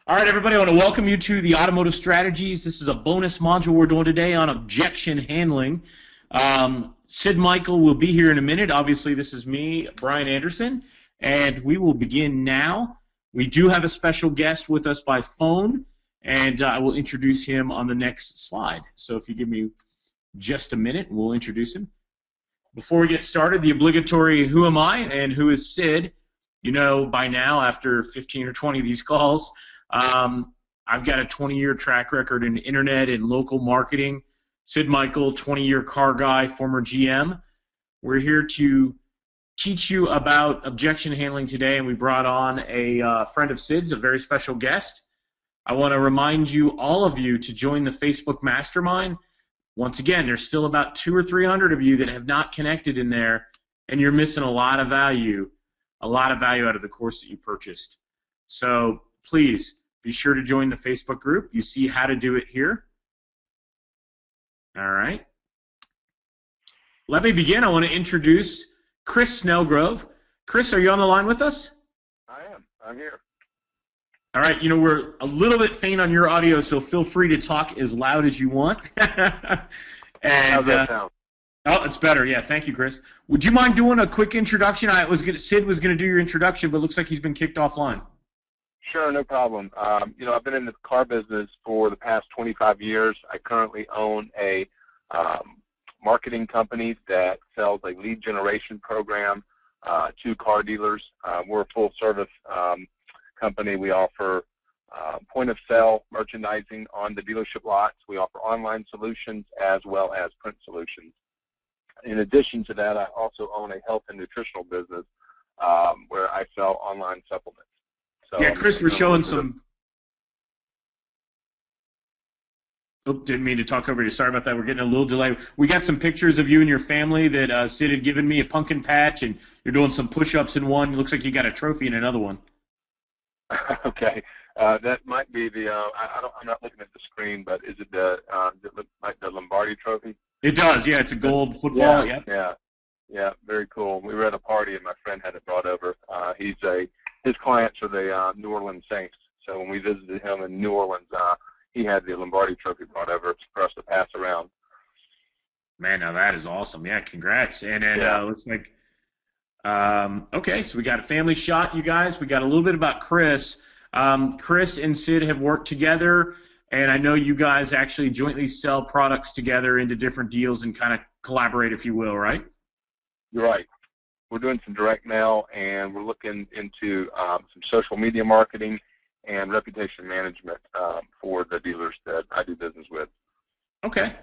All right, everybody, I want to welcome you to the Automotive Strategies. This is a bonus module we're doing today on objection handling. Syd Michael will be here in a minute. Obviously, this is me, Brian Anderson, and we will begin now. We do have a special guest with us by phone, and I will introduce him on the next slide. So if you give me just a minute, we'll introduce him. Before we get started, the obligatory who am I and who is Syd? You know by now, after 15 or 20 of these calls, I've got a 20-year track record in internet and local marketing. Syd Michael, 20-year car guy, former GM. We're here to teach you about objection handling today, and we brought on a friend of Syd's, a very special guest. I want to remind you, all of you, to join the Facebook Mastermind. Once again, there's still about 200 or 300 of you that have not connected in there, and you're missing a lot of value out of the course that you purchased. So please be sure to join the Facebook group. You see how to do it here. All right. Let me begin. I want to introduce Chris Snellgrove. Chris, are you on the line with us? I am. I'm here. All right. You know, we're a little bit faint on your audio, so feel free to talk as loud as you want. How's that sound? Oh, it's better. Yeah, thank you, Chris. Would you mind doing a quick introduction? Syd was going to do your introduction, but it looks like he's been kicked offline. Sure, no problem. I've been in the car business for the past 25 years. I currently own a marketing company that sells a lead generation program to car dealers. We're a full-service company. We offer point-of-sale merchandising on the dealership lots. We offer online solutions as well as print solutions. In addition to that, I also own a health and nutritional business where I sell online supplements. So, yeah, Chris, we're showing some. Oh, didn't mean to talk over you. Sorry about that. We're getting a little delay. We got some pictures of you and your family that Syd had given me, a pumpkin patch, and you're doing some push-ups in one. It looks like you got a trophy in another one. Okay, that might be the. I'm not looking at the screen, but is it the? Does it look like the Lombardi Trophy? It does. Yeah, it's a gold football. Yeah. Very cool. We were at a party, and my friend had it brought over. His clients are the New Orleans Saints. So when we visited him in New Orleans, he had the Lombardi Trophy brought over for us to pass around. Man, now that is awesome. Yeah, congrats. And it looks like, okay, so we got a family shot, you guys. We got a little bit about Chris. Chris and Syd have worked together, and I know you guys actually jointly sell products together into different deals and kind of collaborate, if you will, right? You're right. We're doing some direct mail, and we're looking into some social media marketing and reputation management for the dealers that I do business with. Okay.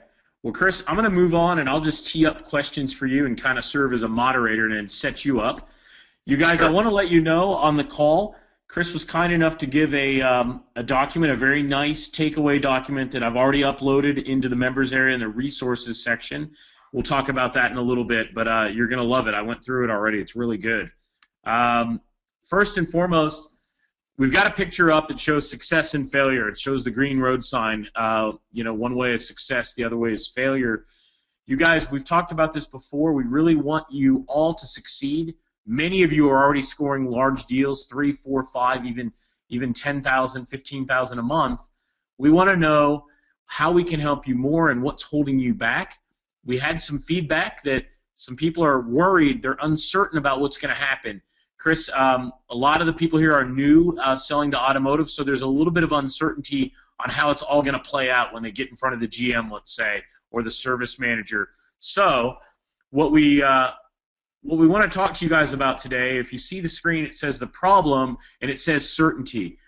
Well, Chris, I'm going to move on, and I'll just tee up questions for you and kind of serve as a moderator and then set you up. You guys, sure. I want to let you know on the call, Chris was kind enough to give a document, a very nice takeaway document that I've already uploaded into the members area in the resources section. We'll talk about that in a little bit, but you're going to love it. I went through it already. It's really good. First and foremost, we've got a picture up that shows success and failure. It shows the green road sign. One way is success, the other way is failure. You guys, we've talked about this before. We really want you all to succeed. Many of you are already scoring large deals, 3, 4, 5, even 10,000, 15,000 a month. We want to know how we can help you more and what's holding you back. We had some feedback that some people are worried, they're uncertain about what's going to happen. Chris, a lot of the people here are new selling to automotive, so there's a little bit of uncertainty on how it's all going to play out when they get in front of the GM, let's say, or the service manager. So what we want to talk to you guys about today, if you see the screen, it says the problem, and it says certainty.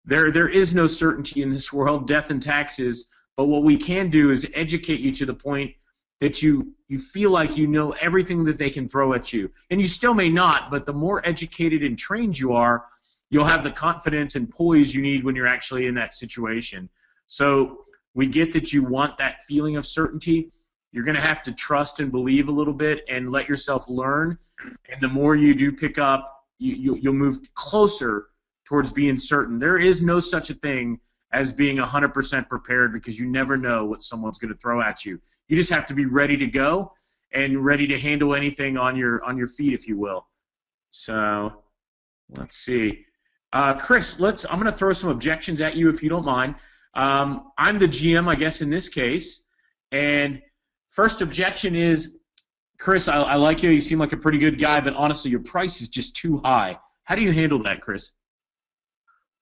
There is no certainty in this world, death and taxes, but what we can do is educate you to the point that you feel like you know everything that they can throw at you. And you still may not, but the more educated and trained you are, you'll have the confidence and poise you need when you're actually in that situation. So we get that you want that feeling of certainty. You're going to have to trust and believe a little bit and let yourself learn. And the more you do pick up, you'll move closer towards being certain. There is no such a thing as being 100% prepared because you never know what someone's going to throw at you. You just have to be ready to go and ready to handle anything on your feet, if you will. So let's see. Chris, I'm going to throw some objections at you if you don't mind. I'm the GM, I guess, in this case. And first objection is, Chris, I like you. You seem like a pretty good guy, but honestly, your price is just too high. How do you handle that, Chris?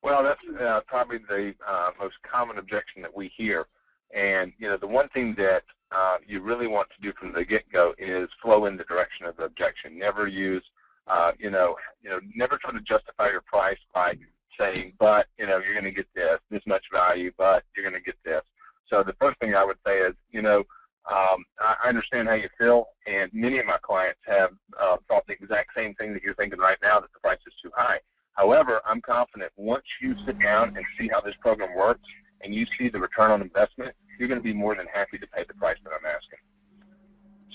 Well, that's probably the most common objection that we hear. And, the one thing that you really want to do from the get-go is flow in the direction of the objection. Never use, never try to justify your price by saying, but, you're going to get this much value, but you're going to get this. So the first thing I would say is, I understand how you feel, and many of my clients have thought the exact same thing that you're thinking right now, that the price is too high. However, I'm confident once you sit down and see how this program works and you see the return on investment, you're going to be more than happy to pay the price that I'm asking.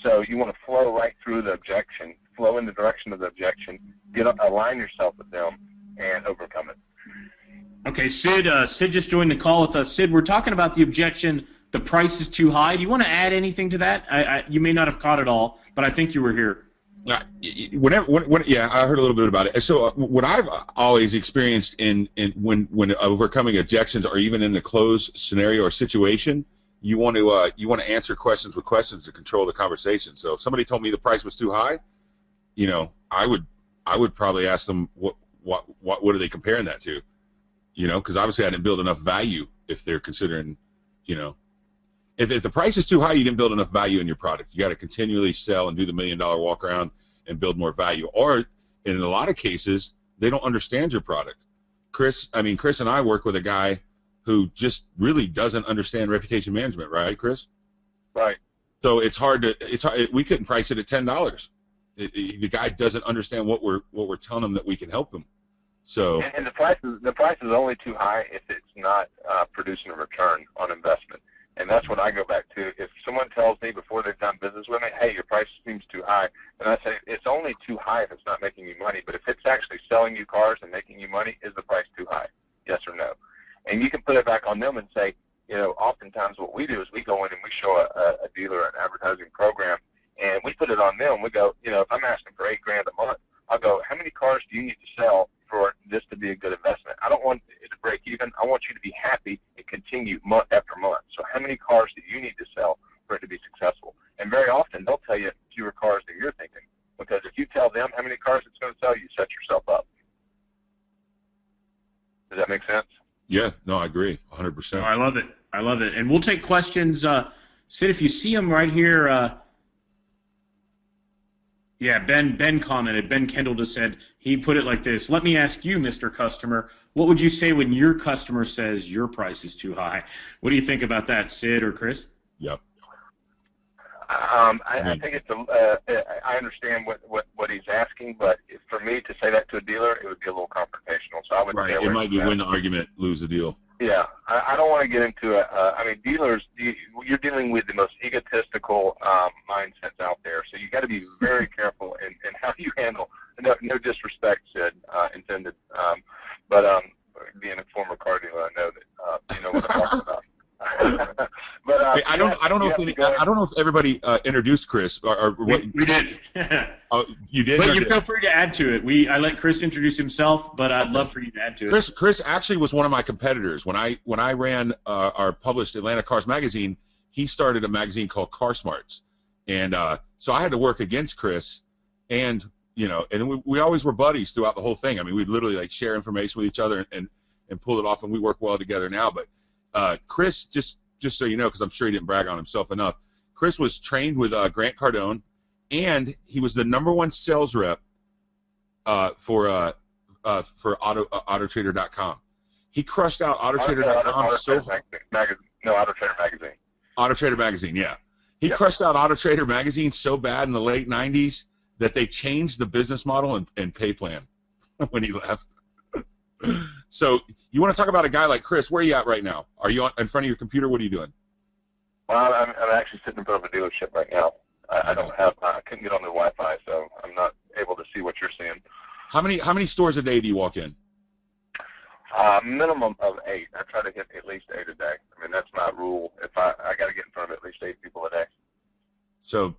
So you want to flow right through the objection, flow in the direction of the objection, align yourself with them, and overcome it. Okay, Syd just joined the call with us. Syd, we're talking about the objection, the price is too high. Do you want to add anything to that? You may not have caught it all, but I think you were here. Yeah, I heard a little bit about it. So what I've always experienced in when overcoming objections, or even in the close scenario or situation, you want to answer questions with questions to control the conversation. So if somebody told me the price was too high, I would probably ask them what are they comparing that to, because obviously I didn't build enough value if they're considering, If the price is too high, you didn't build enough value in your product. You got to continually sell and do the $1 million walk around and build more value. Or in a lot of cases, they don't understand your product. Chris and I work with a guy who just really doesn't understand reputation management, right, Chris? Right. So we couldn't price it at $10. The guy doesn't understand what we're telling him that we can help him. So and the price is only too high if it's not producing a return on investment. And that's what I go back to. If someone tells me before they've done business with me, hey, your price seems too high, then I say it's only too high if it's not making you money. But if it's actually selling you cars and making you money, is the price too high? Yes or no? And you can put it back on them and say, oftentimes what we do is we go in and we show a dealer an advertising program, and we put it on them. We go, if I'm asking for $8,000 a month, I'll go, how many cars do you need to sell for this to be a good investment? I don't want it to break even. I want you to be happy and continue month after month. So how many cars do you need to sell for it to be successful? And very often they'll tell you fewer cars than you're thinking, because if you tell them how many cars it's going to sell, you set yourself up. Does that make sense? Yeah, no, I agree 100%. Oh, I love it. And we'll take questions. Syd, if you see them right here, yeah, Ben commented. Ben Kendall just said, he put it like this: let me ask you, Mr. Customer, what would you say when your customer says your price is too high? What do you think about that, Syd or Chris? Yep. I think I understand what he's asking, but for me to say that to a dealer, it would be a little confrontational. So I would right. It might be win the argument, lose the deal. Yeah, I don't want to get into dealers, you're dealing with the most egotistical mindsets out there, so you got to be very careful in how you handle. No disrespect, Syd, intended, but being a former car dealer, I know that you know what I'm talking about. But I don't know if everybody introduced Chris or what we did. You did. But you feel free to add to it. I let Chris introduce himself, but I'd love for you to add to it. Chris actually was one of my competitors when I ran our published Atlanta Cars magazine. He started a magazine called Car Smarts, and so I had to work against Chris, and and we always were buddies throughout the whole thing. I mean, we'd literally share information with each other and pull it off, and we work well together now. But Chris, just so you know, because I'm sure he didn't brag on himself enough, Chris was trained with Grant Cardone, and he was the #1 sales rep for Autotrader.com. He crushed out Autotrader.com so hard. Autotrader Magazine. Autotrader Magazine, yeah. He crushed out Autotrader Magazine so bad in the late 90s that they changed the business model and pay plan when he left. So you want to talk about a guy like Chris? Where are you at right now? Are you in front of your computer? What are you doing? Well, I'm actually sitting in front of a dealership right now. I couldn't get on the Wi-Fi, so I'm not able to see what you're seeing. How many stores a day do you walk in? Minimum of 8. I try to hit at least 8 a day. I mean, that's my rule. If I got to get in front of at least 8 people a day. So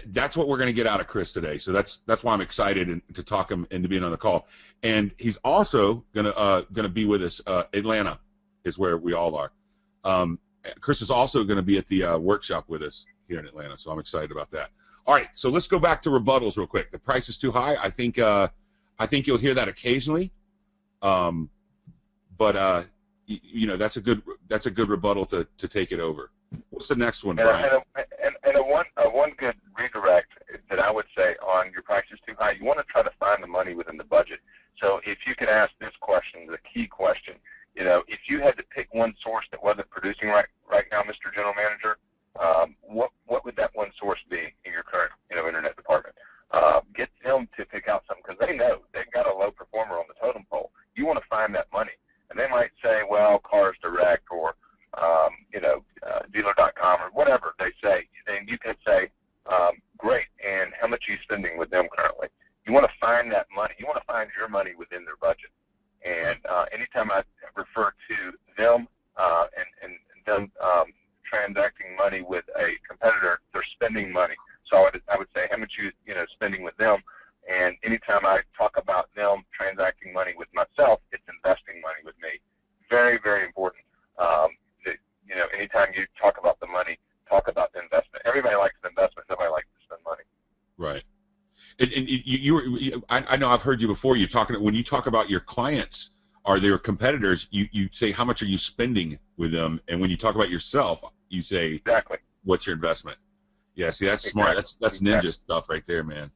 that's what we're going to get out of Chris today. So that's why I'm excited to talk him into being on the call. And he's also gonna be with us. Atlanta is where we all are. Chris is also going to be at the workshop with us here in Atlanta. So I'm excited about that. All right, so let's go back to rebuttals real quick. The price is too high. I think you'll hear that occasionally, but you know, that's a good rebuttal to take it over. What's the next one, Brian? And one good redirect that I would say on your price is too high, you want to try to find the money within the budget. So if you could ask this question, the key question, you know, if you had to pick one source that wasn't producing right now, Mr. General Manager, what would that one source be in your current, you know, internet department? Get them to pick out something, because they know they've got a low performer on the totem pole. You want to find that money, and they might say, well, Cars Direct or you know, dealer.com or whatever they say. Then you can say, great, and how much are you spending with them currently? You want to find that money. You want to find your money within their budget. And anytime I refer to them and them transacting money with a competitor, they're spending money. So I would say how much you know spending with them. And anytime I talk about them transacting money with myself, it's investing money with me. Very, very important. You know, anytime you talk about the money, talk about the investment. Everybody likes an investment. Nobody likes to spend money. Right. And I know I've heard you before. When you talk about your clients or their competitors, you say how much are you spending with them, and when you talk about yourself, you say exactly what's your investment. Yeah, see, that's smart. That's ninja stuff right there, man.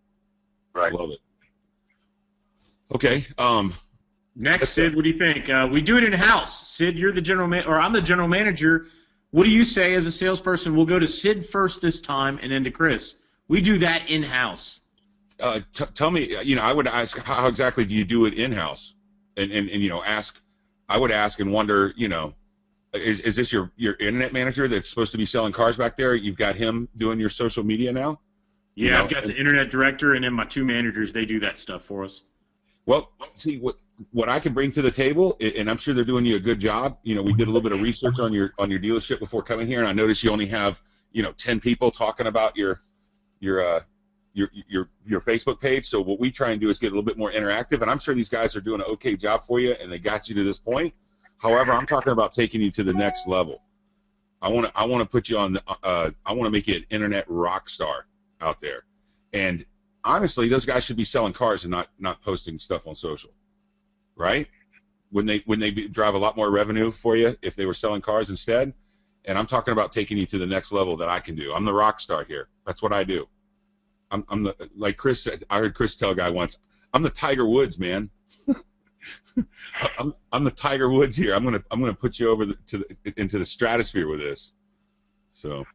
Right. Love it. Okay. Next, Syd, what do you think? We do it in house. Syd, you're the general manager, or I'm the general manager. What do you say as a salesperson? We'll go to Syd first this time, and then to Chris. We do that in house. Tell me, you know, I would ask, how exactly do you do it in house? And you know, I would ask and wonder, you know, is this your internet manager that's supposed to be selling cars back there? You've got him doing your social media now? Yeah, you know, I've got the internet director, and then my two managers. They do that stuff for us. Well, see, what I can bring to the table, and I'm sure they're doing you a good job. You know, we did a little bit of research on your dealership before coming here, and I noticed you only have, you know, 10 people talking about your Facebook page. So what we try and do is get a little bit more interactive, and I'm sure these guys are doing an okay job for you, and they got you to this point. However, I'm talking about taking you to the next level. I want to put you on. I want to make you an internet rock star out there, and honestly, those guys should be selling cars and not posting stuff on social, right? When they drive a lot more revenue for you if they were selling cars instead. And I'm talking about taking you to the next level that I can do. I'm the rock star here. That's what I do. I'm the, like Chris said, I heard Chris tell a guy once, I'm the Tiger Woods, man. I'm the Tiger Woods here. I'm gonna put you over into the stratosphere with this. So.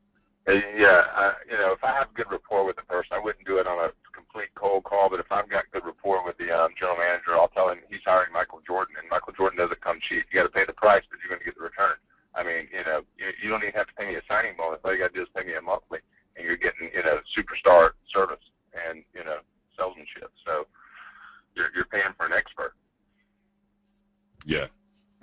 Yeah, you know, if I have good rapport with the person, I wouldn't do it on a complete cold call. But if I've got good rapport with the general manager, I'll tell him he's hiring Michael Jordan, and Michael Jordan doesn't come cheap. You got to pay the price, but you're going to get the return. I mean, you know, you don't even have to pay me a signing bonus. All you got to do is pay me a monthly, and you're getting, you know, superstar service and, you know, salesmanship. So you're paying for an expert. Yeah.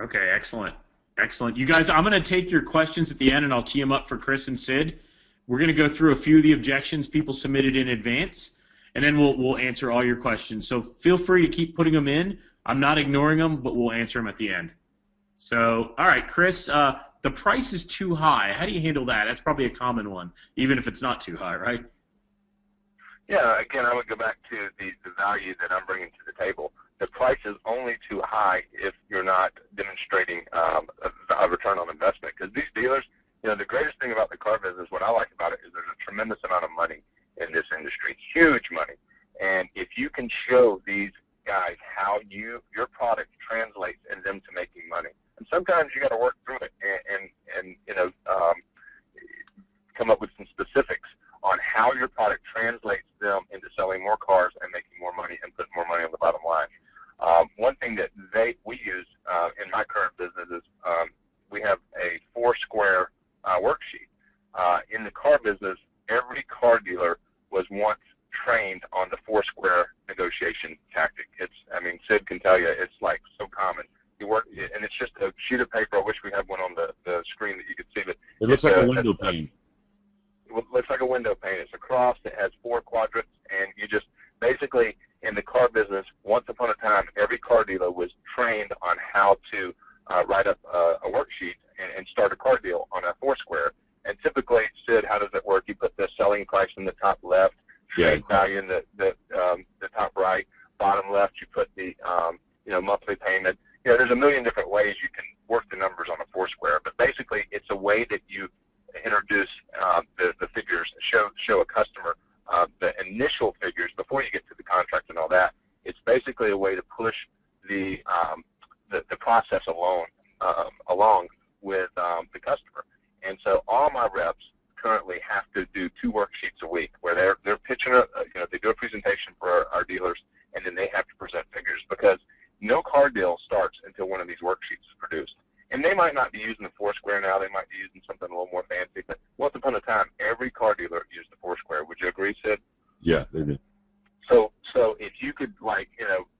Okay, excellent. Excellent. You guys, I'm going to take your questions at the end, and I'll tee them up for Chris and Syd. We're going to go through a few of the objections people submitted in advance, and then we'll answer all your questions. So feel free to keep putting them in. I'm not ignoring them, but we'll answer them at the end. So, all right, Chris, the price is too high. How do you handle that? That's probably a common one, even if it's not too high, right? Yeah, again, I would go back to the value that I'm bringing to the table. The price is only too high if you're not demonstrating a return on investment. Because these dealers, you know, the greatest thing about the car business, what I like about it, is there's a tremendous amount of money in this industry, huge money. And if you can show these guys how your product translates in them to making money, and sometimes you got to work through it and you know, come up with some specifics on how your product translates them into selling more cars and making more money and putting more money on the bottom line. One thing that we use in my current business is we have a 4-square worksheet. In the car business, every car dealer was once trained on the 4-square negotiation tactic. I mean, Syd can tell you, it's like so common. You work, and it's just a sheet of paper. I wish we had one on the screen that you could see, but it looks like a window pane. looks like a window pane. It's a cross that has 4 quadrants, and you just basically, in the car business, once upon a time, every car dealer was trained on how to write up a worksheet and start a car deal on a Foursquare. And typically, Sid, how does it work? You put the selling price in the top left, trade value in the top right, bottom left. You put the monthly payment. There's a million different ways you can work the numbers on a Foursquare, but basically, it's a way that you introduce the figures, show a customer the initial figures before you get to the contract and all that. It's basically a way to push the process along with the customer. And so all my reps currently have to do 2 worksheets a week where they're pitching they do a presentation for our dealers, and then they have to present figures, because no car deal starts until one of these worksheets is produced. And they might not be using the Foursquare now. They might be using something a little more fancy. But once upon a time, every car dealer used the Foursquare. Would you agree, Sid? Yeah, they did. So if you could,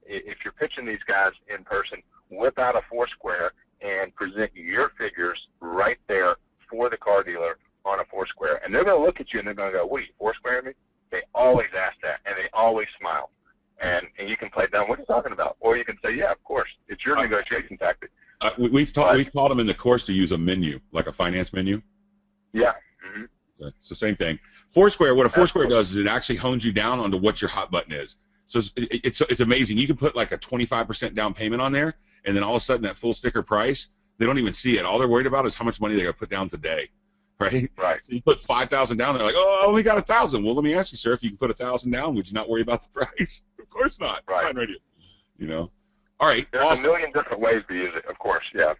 if you're pitching these guys in person, whip out a Foursquare and present your figures right there for the car dealer on a Foursquare. And they're going to look at you and they're going to go, what, are you Foursquare me? They always ask that, and they always smile. And you can play down, what are you talking about? Or you can say, yeah, of course. It's your negotiation tactic. We've taught them in the course to use a menu, like a finance menu. Yeah. Mm-hmm. It's the same thing. Foursquare, what a Foursquare does is it actually hones you down onto what your hot button is. So it's amazing. You can put like a 25% down payment on there, and then all of a sudden that full sticker price, they don't even see it. All they're worried about is how much money they got to put down today, right? Right. So you put 5,000 down, they're like, oh, I only got 1,000. Well, let me ask you, sir, if you can put 1,000 down, would you not worry about the price? Of course not. Right. Sign radio. All right. There's awesome. a million different ways to use it, of course. Yeah.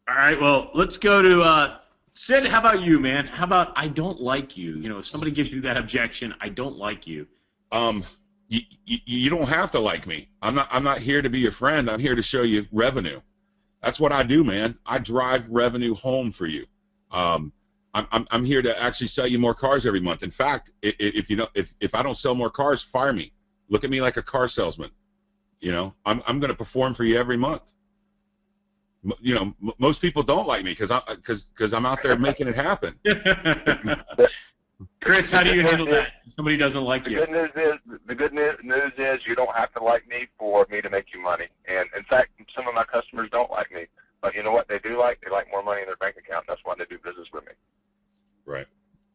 All right, well, let's go to Sid. How about you, man? How about I don't like you? If somebody gives you that objection, I don't like you. You don't have to like me. I'm not here to be your friend. I'm here to show you revenue. That's what I do, man. I drive revenue home for you. I'm here to actually sell you more cars every month. In fact, if I don't sell more cars, fire me. Look at me like a car salesman. I'm going to perform for you every month. Most people don't like me because I'm out there making it happen. Chris, how do you handle that? Somebody doesn't like you. The good news is you don't have to like me for me to make you money. And in fact, some of my customers don't like me, but you know what they do like? They like more money in their bank account. That's why they do business with me. Right.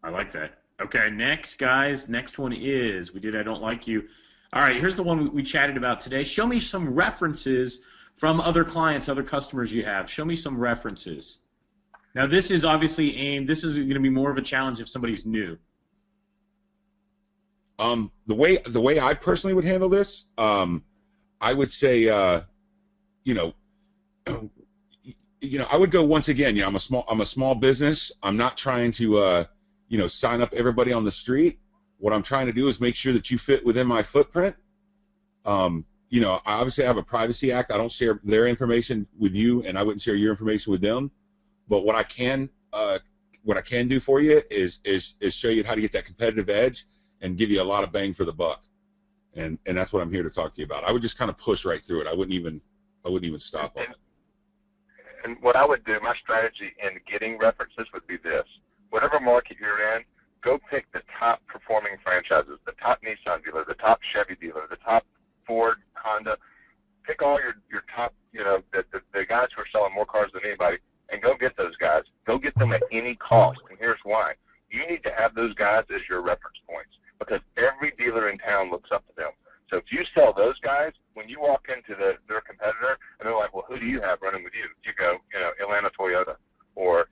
I like that. Okay, next, guys. Next one is we did I don't like you. All right, here's the one we chatted about today. Show me some references from other clients, other customers you have. Show me some references. Now, this is obviously aimed. This is going to be more of a challenge if somebody's new. The way I personally would handle this, I would say, I would go once again. I'm a small business. I'm not trying to, sign up everybody on the street. What I'm trying to do is make sure that you fit within my footprint. I obviously have a privacy act. I don't share their information with you, and I wouldn't share your information with them. But what I can do for you is show you how to get that competitive edge and give you a lot of bang for the buck. And that's what I'm here to talk to you about. I would just kind of push right through it. I wouldn't even stop on it. And what I would do, my strategy in getting references would be this: whatever market you're in, go pick the top performing franchises, the top Nissan dealer, the top Chevy dealer, the top Ford, Honda. Pick all your top, the guys who are selling more cars than anybody, and go get those guys. Go get them at any cost. And here's why: you need to have those guys as your reference points, because every dealer in town looks up to them. So if you sell those guys, when you walk into their competitor and they're like, well, who do you have running with you? You go, Atlanta Toyota, or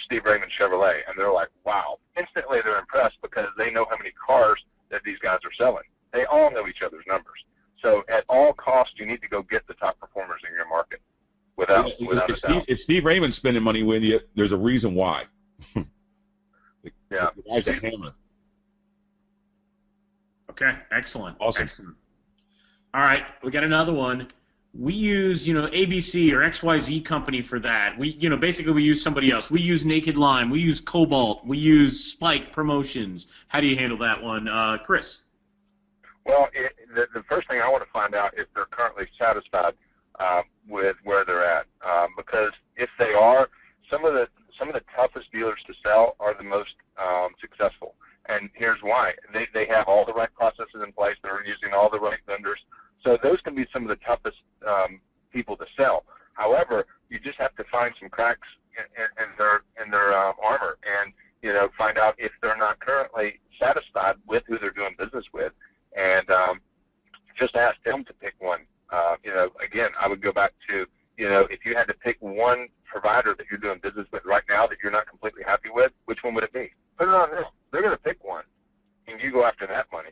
Steve Raymond Chevrolet, and they're like, wow. Instantly they're impressed because they know how many cars that these guys are selling. They all know each other's numbers. So at all costs, you need to go get the top performers in your market without a doubt. If Steve Raymond's spending money with you, there's a reason why. Yeah. The guy's a hammer. Okay, excellent. Awesome. Excellent. All right, we got another one. We use, ABC or XYZ company for that. We, basically we use somebody else. We use Naked Lime. We use Cobalt. We use Spike Promotions. How do you handle that one, Chris? Well, the first thing I want to find out if they're currently satisfied with where they're at, because if they are, some of the toughest dealers to sell are the you just have to find some cracks in their armor, and find out if they're not currently satisfied with who they're doing business with, and just ask them to pick one. Again, I would go back to, if you had to pick one provider that you're doing business with right now that you're not completely happy with, which one would it be? Put it on them. They're going to pick one, and you go after that money.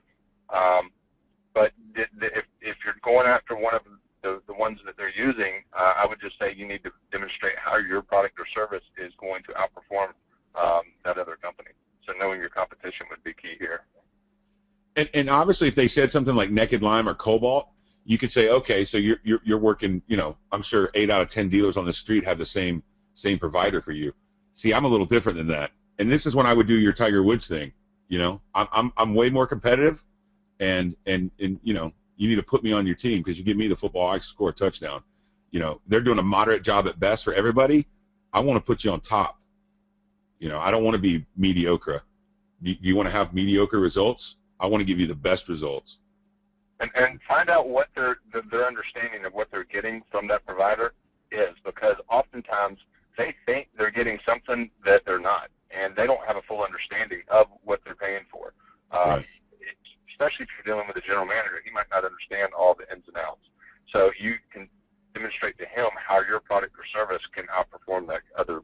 But if you're going after one of the ones that they're using, I would just say you need to demonstrate how your product or service is going to outperform that other company. So knowing your competition would be key here. And obviously, if they said something like Naked Lime or Cobalt, you could say, okay, so you're working. I'm sure 8 out of 10 dealers on the street have the same provider for you. See, I'm a little different than that, and this is when I would do your Tiger Woods thing. I'm way more competitive, and you need to put me on your team because you give me the football, I score a touchdown. They're doing a moderate job at best for everybody. I want to put you on top. I don't want to be mediocre. Do you want to have mediocre results? I want to give you the best results. And find out what their understanding of what they're getting from that provider is, because oftentimes they think they're getting something that they're not, and they don't have a full understanding of what they're paying for. Right. Especially if you're dealing with a general manager, he might not understand all the ins and outs. So you can demonstrate to him how your product or service can outperform that other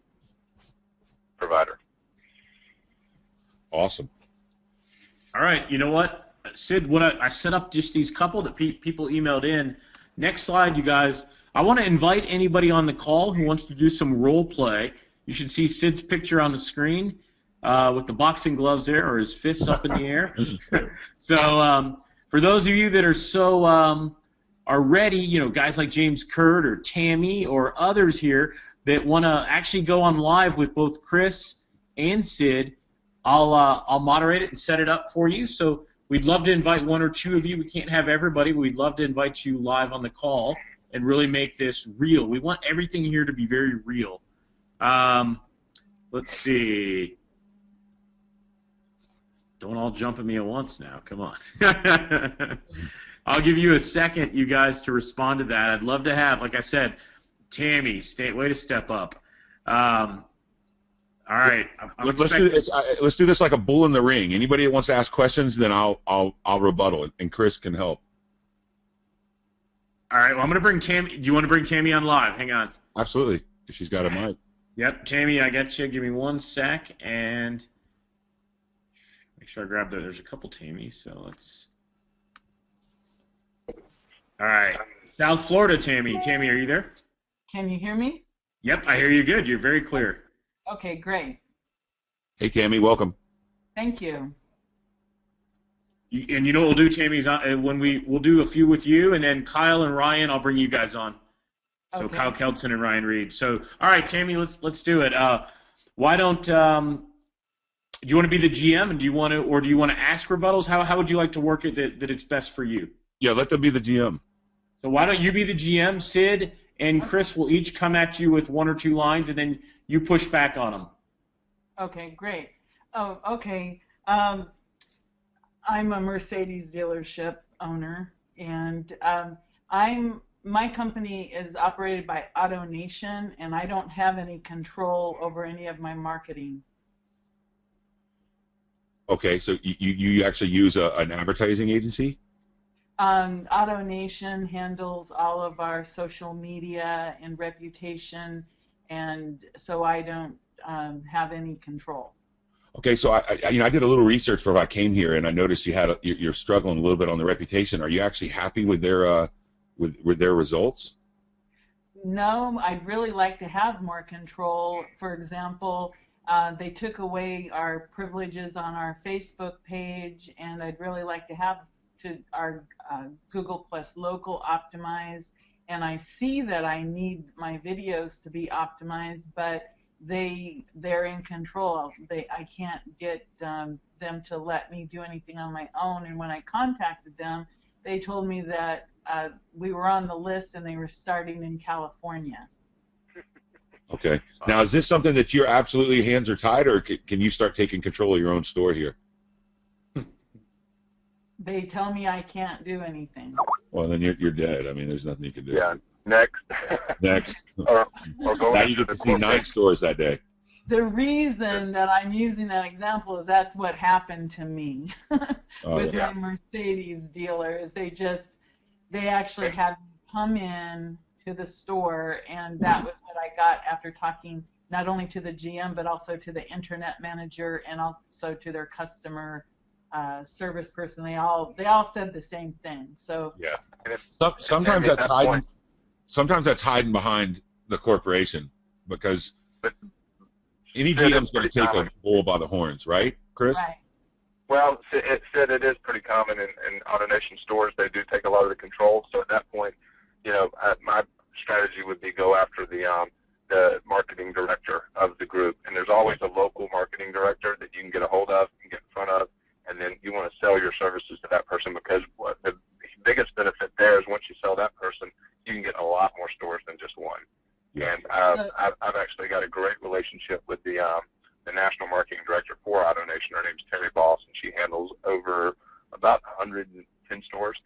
provider. Awesome. All right, you know what, Syd, I set up just these couple that people emailed in. Next slide, you guys. I want to invite anybody on the call who wants to do some role play. You should see Syd's picture on the screen with the boxing gloves there, or his fists up in the air. So for those of you that are ready, guys like James Kurt or Tammy or others here that want to actually go on live with both Chris and Syd, I'll moderate it and set it up for you. So we'd love to invite one or two of you. We can't have everybody. We'd love to invite you live on the call and really make this real. We want everything here to be very real. Let's see. Don't all jump at me at once now. Come on. I'll give you a second, you guys, to respond to that. I'd love to have, like I said, Tammy, way to step up. All right. Let's do this like a bull in the ring. Anybody that wants to ask questions, then I'll rebuttal it, and Chris can help. All right. Well, I'm going to bring Tammy. Do you want to bring Tammy on live? Hang on. Absolutely. If she's got a mic. Yep. Tammy, I got you. Give me 1 sec and make sure I grab that. There's a couple Tammys, so let's. All right. South Florida, Tammy. Tammy, are you there? Can you hear me? Yep, I hear you good. You're very clear. Okay, great. Hey, Tammy, welcome. Thank you. And you know what we'll do, Tammy's we'll do a few with you, and then Kyle and Ryan, I'll bring you guys on. So okay. Kyle Keltson and Ryan Reed. So, all right, Tammy, let's do it. Why don't do you want to be the GM, and do you want to ask rebuttals? How would you like to work it that it's best for you? Yeah, let them be the GM. So why don't you be the GM? Syd and Chris will each come at you with 1 or 2 lines, and then you push back on them. Okay, great. Oh, okay. I'm a Mercedes dealership owner, and my company is operated by AutoNation, and I don't have any control over any of my marketing. Okay, so you actually use an advertising agency? AutoNation handles all of our social media and reputation, and so I don't have any control. Okay, so I did a little research before I came here, and I noticed you're struggling a little bit on the reputation. Are you actually happy with their results? No, I'd really like to have more control. For example, they took away our privileges on our Facebook page, and I'd really like to have our Google Plus Local optimized. And I see that I need my videos to be optimized, but they're in control. I can't get them to let me do anything on my own. And when I contacted them, they told me that we were on the list and they were starting in California. Okay. Now, is this something that your absolutely hands are tied, or can you start taking control of your own store here? They tell me I can't do anything. Well, then you're dead. I mean, there's nothing you can do. Yeah. Next. Next. or go Now after you get the to see 9 corporate. stores that day. The reason that I'm using that example is that's what happened to me with yeah. my Mercedes dealers. They actually had me come in to the store, and that was what I got after talking not only to the GM but also to the internet manager and also to their customer service person. They all said the same thing. So Yeah. Sometimes that's hiding. Sometimes that's hiding behind the corporation, because But any Sid, GM's going to take a bull by the horns, right, Chris? right. Well, it is pretty common in AutoNation stores. They do take a lot of the control. So at that point, my strategy would be go after the marketing director of the group. And there's always a local marketing director that you can get a hold of and get in front of. And then you want to sell your services to that person, because the biggest benefit there is once you sell that person, you can get a lot more stores than just one. Yeah. And I've actually got a great relationship with the national marketing director for AutoNation. Her name's Tammy, and she handles over about 110 stores.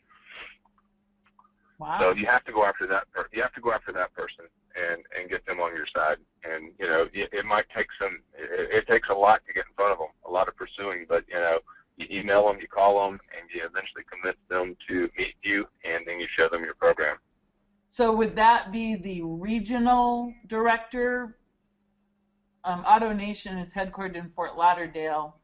Wow. So you have to go after that. You have to go after that person and get them on your side. And it might take it takes a lot to get in front of them, a lot of pursuing. But you email them, you call them, and you eventually convince them to meet you, and then you show them your program. So would that be the regional director? AutoNation is headquartered in Fort Lauderdale,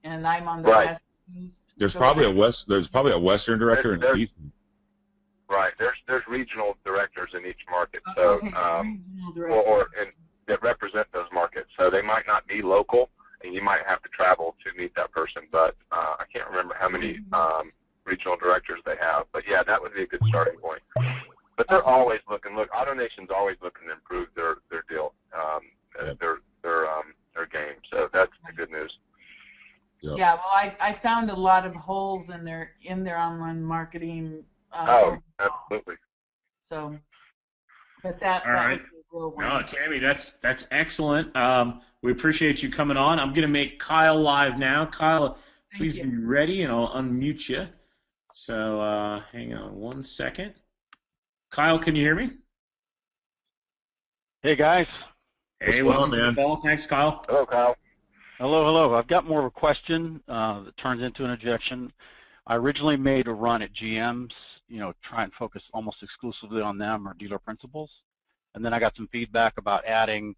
and I'm on the West Coast. There's probably a Western director and an Eastern. Right. There's regional directors in each market, so Okay. and that represent those markets. So they might not be local, and you might have to travel to meet that person. But I can't remember how many regional directors they have. But yeah, that would be a good starting point. But they're always looking. Look, AutoNation's always looking to improve their deal, their game. So that's the good news. Yep. Yeah. Well, I found a lot of holes in their online marketing. Absolutely. So, but that All right. was the real No, one. Tammy, that's excellent. We appreciate you coming on. I'm going to make Kyle live now. Kyle, please you. be ready, and I'll unmute you. So hang on one second. Kyle, can you hear me? Hey, guys. Hey, What's welcome going to on, the call. Thanks, Kyle. Hello, Kyle. Hello. I've got more of a question that turns into an objection. I originally made a run at GMs, try and focus almost exclusively on them or dealer principals. And then I got some feedback about adding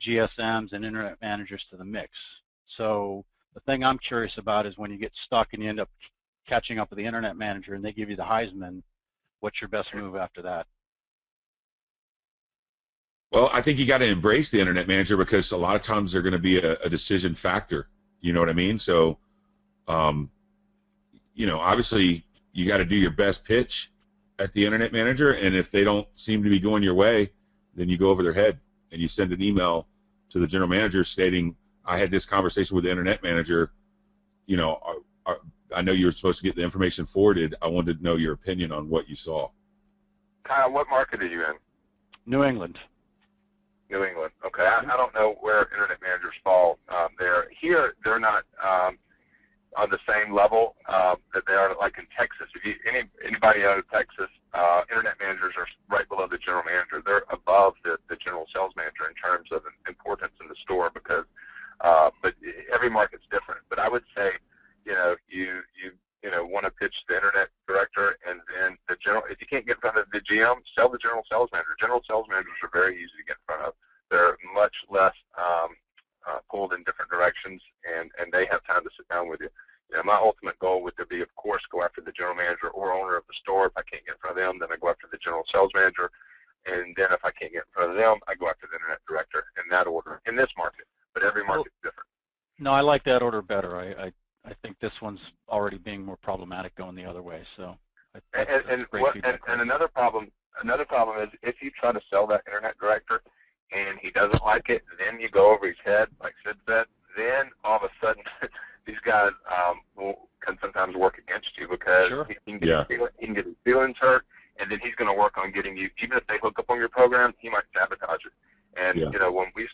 GSMs and internet managers to the mix. So the thing I'm curious about is when you get stuck and you end up catching up with the internet manager and they give you the Heisman, what's your best move after that? Well, I think you got to embrace the internet manager, because a lot of times they're going to be a decision factor. You know what I mean? So, obviously you got to do your best pitch at the internet manager. And if they don't seem to be going your way, then you go over their head and you send an email to the general manager stating, I had this conversation with the internet manager. I know you were supposed to get the information forwarded. I wanted to know your opinion on what you saw. Kyle, what market are you in? New England. New England. Okay. I don't know where internet managers fall there. Here, they're not on the same level that they are like in Texas. If anybody out of Texas, internet managers are right below the general manager. They're above the general sales manager in terms of importance in the store, because but every market's different. But I would say, you want to pitch the internet director, and then the general. If you can't get in front of the GM, sell the general sales manager. General sales managers are very easy to get in front of. They're much less pulled in different directions, and they have time to sit down with you. My ultimate goal would be, of course, go after the general manager or owner of the store. If I can't get in front of them, then I go after the general sales manager, and then if I can't get in front of them, I go after the internet director, in that order, in this market. But every market's different. No, I like that order better. I think this one's already being more problematic going the other way. So, and another problem is if you try to sell that internet director and he doesn't like it, then you go over his head, like Syd said. Then all of a sudden, these guys can sometimes work against you, because sure. he can get his feelings hurt, and then he's going to work on getting you. Even if they hook up on your program, he might sabotage it. And when we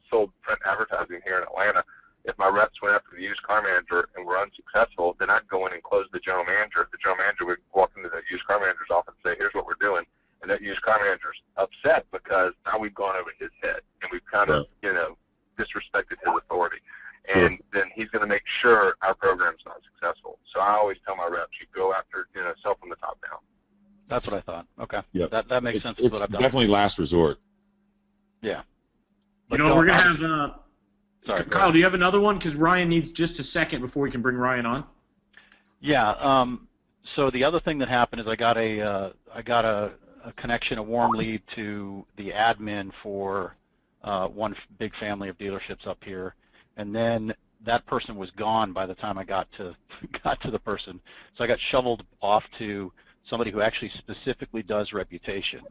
sold print advertising here in Atlanta, if my reps went after the used car manager and were unsuccessful, then I'd go in and close the general manager. The general manager would walk into the used car manager's office and say, here's what we're doing. And that used car over his head, and we've kind of, disrespected his authority. Sure. And then he's going to make sure our program's not successful. So I always tell my reps, you go after, sell from the top down. That's what I thought. Okay. Yep. That makes sense. It's what I've done. definitely last resort. Yeah. We're going to have sorry, Kyle, do you have another one? Because Ryan needs just a second before we can bring Ryan on. Yeah. So the other thing that happened is I got a connection, a warm lead to the admin for one big family of dealerships up here, and then that person was gone by the time I got to the person. So I got shoveled off to somebody who actually specifically does reputation,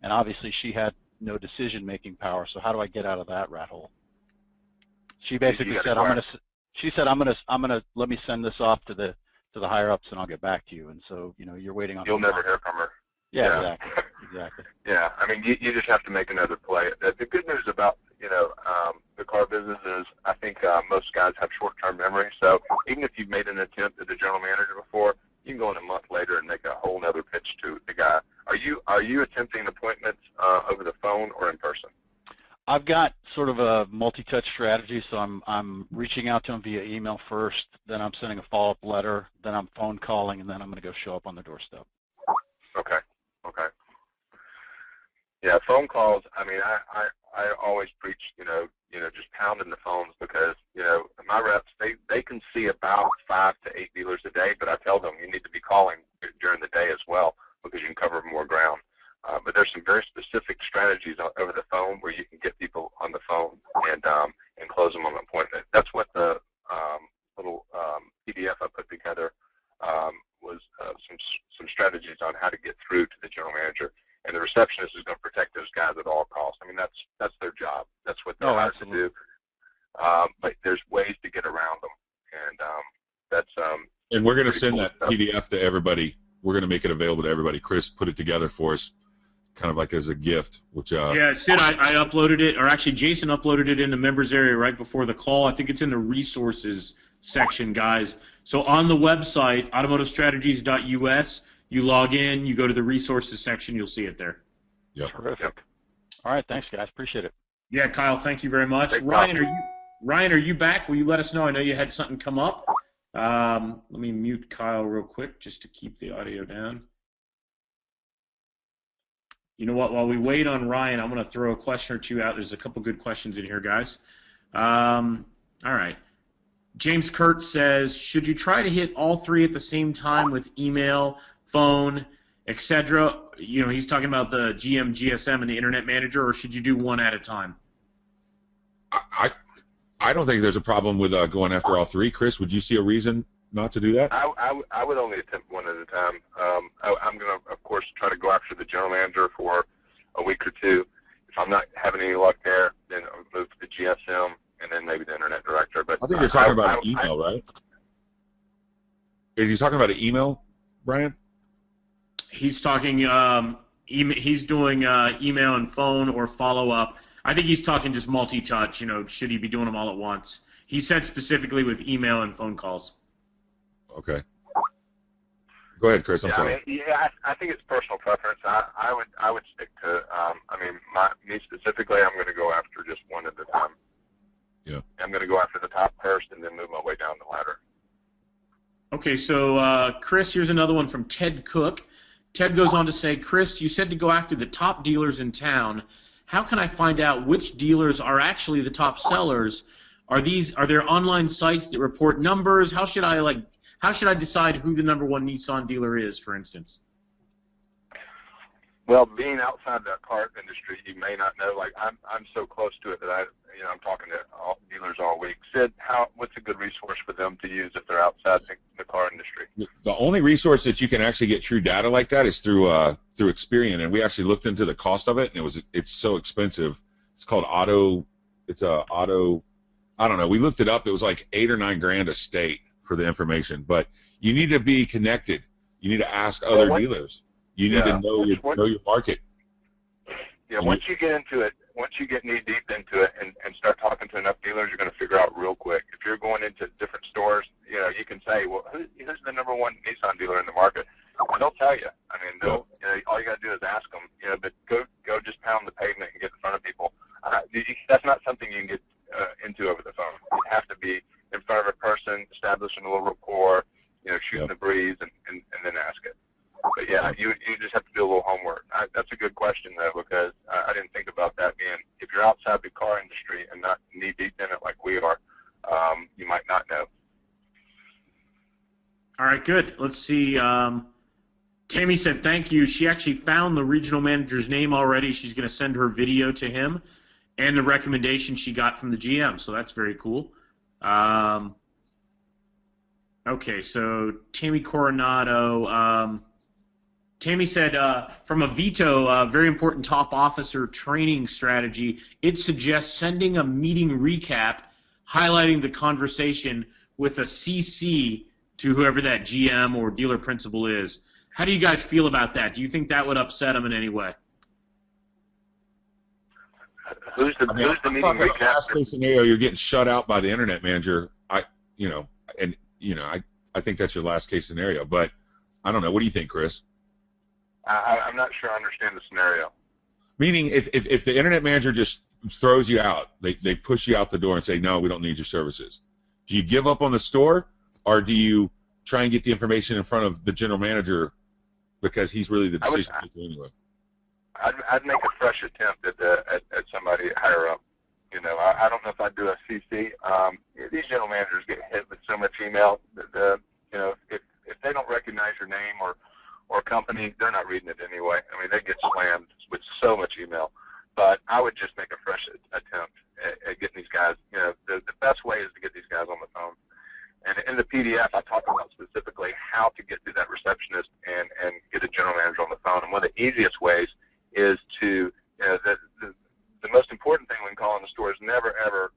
and obviously she had no decision-making power. So how do I get out of that rat hole? She basically said, I'm gonna let me send this off to the higher ups and I'll get back to you. And so, you're waiting on. You'll never hear from her. Yeah. Exactly. Yeah, I mean, you just have to make another play. The good news about, the car business is I think most guys have short-term memory. So even if you've made an attempt at the general manager before, you can go in a month later and make a whole other pitch to the guy. Are you attempting appointments over the phone or in person? I've got sort of a multi-touch strategy, so I'm reaching out to them via email first, then I'm sending a follow-up letter, then I'm phone calling, and then I'm going to go show up on the doorstep. Okay. Yeah, phone calls. I mean, I always preach, just pounding the phones because, my reps, they can see about 5 to 8 dealers a day, but I tell them you need to be calling during the day as well because you can cover more ground. But there's some very specific strategies over the phone where you can get people on the phone and close them on an appointment. That's what the little PDF I put together was some strategies on how to get through to the general manager. And the receptionist is going to protect those guys at all costs. I mean, that's their job. That's what they're hired to do. But there's ways to get around them, and that's. And we're going to send cool that stuff. PDF to everybody. We're going to make it available to everybody. Chris put it together for us, kind of like as a gift. Which yeah, Syd, I uploaded it, or actually Jason uploaded it in the members area right before the call. I think it's in the resources section, guys. So on the website, automotivestrategies.us, you log in, you go to the resources section, you'll see it there. Yep. Terrific. All right, thanks, guys. Appreciate it. Yeah, Kyle, thank you very much. Thanks, Ryan, are you back? Will you let us know? I know you had something come up. Let me mute Kyle real quick just to keep the audio down. You know what? While we wait on Ryan, I'm going to throw a question or two out. There's a couple good questions in here, guys. All right. James Kurt says, should you try to hit all three at the same time with email, phone, etc.? He's talking about the GM, GSM, and the Internet Manager, or should you do one at a time? I don't think there's a problem with going after all three. Chris, would you see a reason not to do that? I would only attempt one at a time. I'm going to, of course, try to go after the general manager for a week or two. If I'm not having any luck there, then I'll move to the GSM and then maybe the Internet Director. But I think you're talking about an email, right? Are you talking about an email, Brian? He's talking. He's doing email and phone or follow up. I think he's talking just multi-touch. Should he be doing them all at once? He said specifically with email and phone calls. Okay. Go ahead, Chris. I'm sorry. I think it's personal preference. I would stick to. Me specifically, I'm going to go after just one at a time. Yeah. I'm going to go after the top first and then move my way down the ladder. Okay, so Chris, here's another one from Ted Cook. Ted goes on to say, Chris, you said to go after the top dealers in town. How can I find out which dealers are actually the top sellers? Are there online sites that report numbers? How should I decide who the number one Nissan dealer is, for instance? Well, being outside the car industry, you may not know. Like I'm so close to it that I'm talking to dealers all week. Syd, what's a good resource for them to use if they're outside the car industry? The only resource that you can actually get true data like that is through Experian, and we actually looked into the cost of it, and it's so expensive. It's called Auto. I don't know. We looked it up. It was like $8 or $9 grand a state for the information, but you need to be connected. You need to ask other dealers. You need to know your market. Yeah, once you get into it, once you get knee deep into it and start talking to enough dealers, you're going to figure out real quick. If you're going into different stores, you can say, well, who's the number one Nissan dealer in the market? And they'll tell you. I mean, all you got to do is ask them. But go just pound the pavement and get in front of people. establishing a little rapport, shooting the breeze, and then ask it. But yeah, you just have to do a little homework. That's a good question though, because I didn't think about that being, if you're outside the car industry and not knee deep in it like we are, you might not know. All right, good. Let's see. Tammy said thank you. She actually found the regional manager's name already. She's going to send her video to him and the recommendation she got from the GM. So that's very cool. Okay, so Tammy Coronado. Tammy said, from a veto, very important top officer training strategy, it suggests sending a meeting recap highlighting the conversation with a CC to whoever that GM or dealer principal is. How do you guys feel about that? Do you think that would upset them in any way? Who's the meeting recap? Last case scenario, you're getting shut out by the internet manager. I think that's your last case scenario, but I don't know. What do you think, Chris? I'm not sure I understand the scenario. Meaning, if the internet manager just throws you out, they push you out the door and say, no, we don't need your services. Do you give up on the store, or do you try and get the information in front of the general manager because he's really the decision maker anyway? I'd make a fresh attempt at somebody higher up. I don't know if I'd do a CC. These general managers get hit with so much email that if they don't recognize your name or company, they're not reading it anyway. I mean, they get slammed with so much email. But I would just make a fresh attempt at getting these guys. The best way is to get these guys on the phone. And in the PDF, I talk about specifically how to get to that receptionist and get a general manager on the phone. And one of the easiest ways is to, the most important thing when calling the store is never, ever,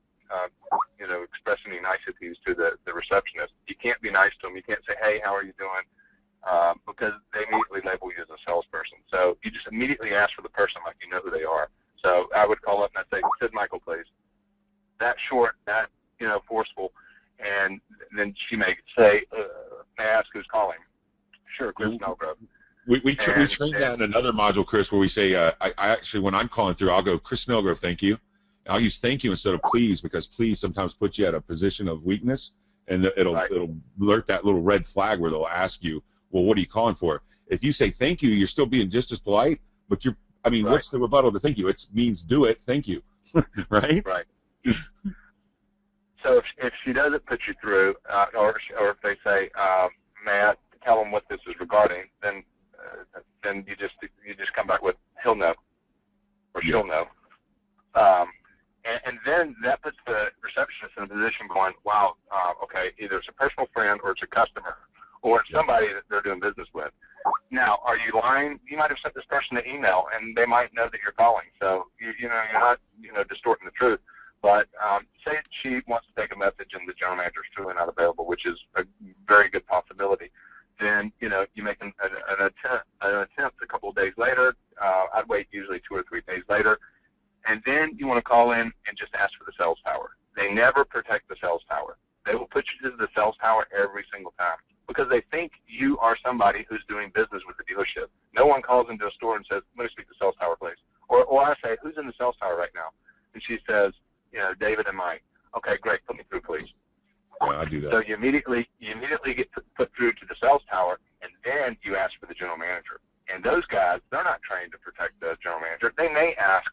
express any niceties to the receptionist. You can't be nice to them. You can't say, hey, how are you doing? Because they immediately label you as a salesperson. So you just immediately ask for the person like you know who they are. So I would call up and I'd say, Syd Michael, please. That short, that, forceful. And then she may say, may I ask who's calling? Sure, Chris Snellgrove. We trained that in another module, Chris, where we say, I actually, when I'm calling through, I'll go, Chris Snellgrove, thank you. I'll use thank you instead of please, because please sometimes puts you at a position of weakness, and it'll alert that little red flag where they'll ask you, well, what are you calling for? If you say thank you, you're still being just as polite, but what's the rebuttal to thank you? It means do it, thank you, right? Right. So if she doesn't put you through, or if they say, may I tell them what this is regarding, then you just come back with he'll know, or she'll know. And then that puts the receptionist in a position going, wow, okay, either it's a personal friend or it's a customer or it's somebody that they're doing business with. Now, are you lying? You might have sent this person an email, and they might know that you're calling. So, you're not, distorting the truth. But say she wants to take a message and the general manager is truly not available, which is a very good possibility. Then, you make an attempt a couple of days later. I'd wait usually 2 or 3 days later. And then you want to call in and just ask for the sales tower. They never protect the sales tower. They will put you to the sales tower every single time because they think you are somebody who's doing business with the dealership. No one calls into a store and says, let me speak to the sales tower, please. Or I say, who's in the sales tower right now? And she says, David and Mike. Okay, great. Put me through, please. Yeah, I do that. So you immediately get put through to the sales tower, and then you ask for the general manager. And those guys, they're not trained to protect the general manager. They may ask,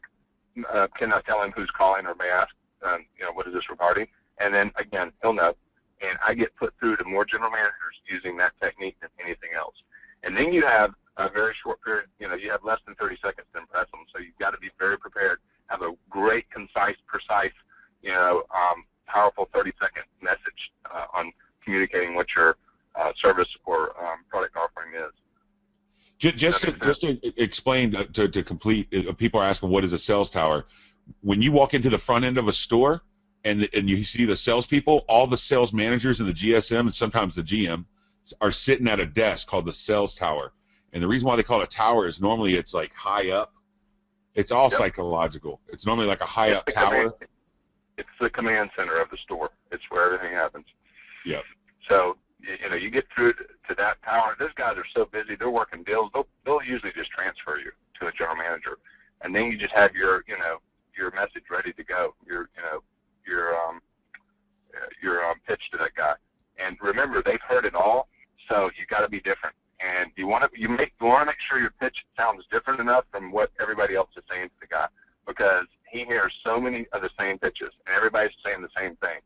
can I tell him who's calling, or may ask, what is this regarding? And then, again, he'll know. And I get put through to more general managers using that technique than anything else. And then you have a very short period, you have less than 30 seconds to impress them. So you've got to be very prepared, have a great, concise, precise, powerful 30-second message on communicating what your service or product offering is. Just to explain, to complete, people are asking what is a sales tower. When you walk into the front end of a store and you see the salespeople, all the sales managers and the GSM and sometimes the GM are sitting at a desk called the sales tower. And the reason why they call it a tower is normally it's like high up. It's all psychological. It's normally like a high up tower. It's the command center of the store. It's where everything happens. Yep. So, you get through to that tower. Those guys are so busy. They're working deals. They'll usually just transfer you to a general manager. And then you just have your message ready to go. Your pitch to that guy. And he hears so many of the same pitches, and everybody's saying the same thing.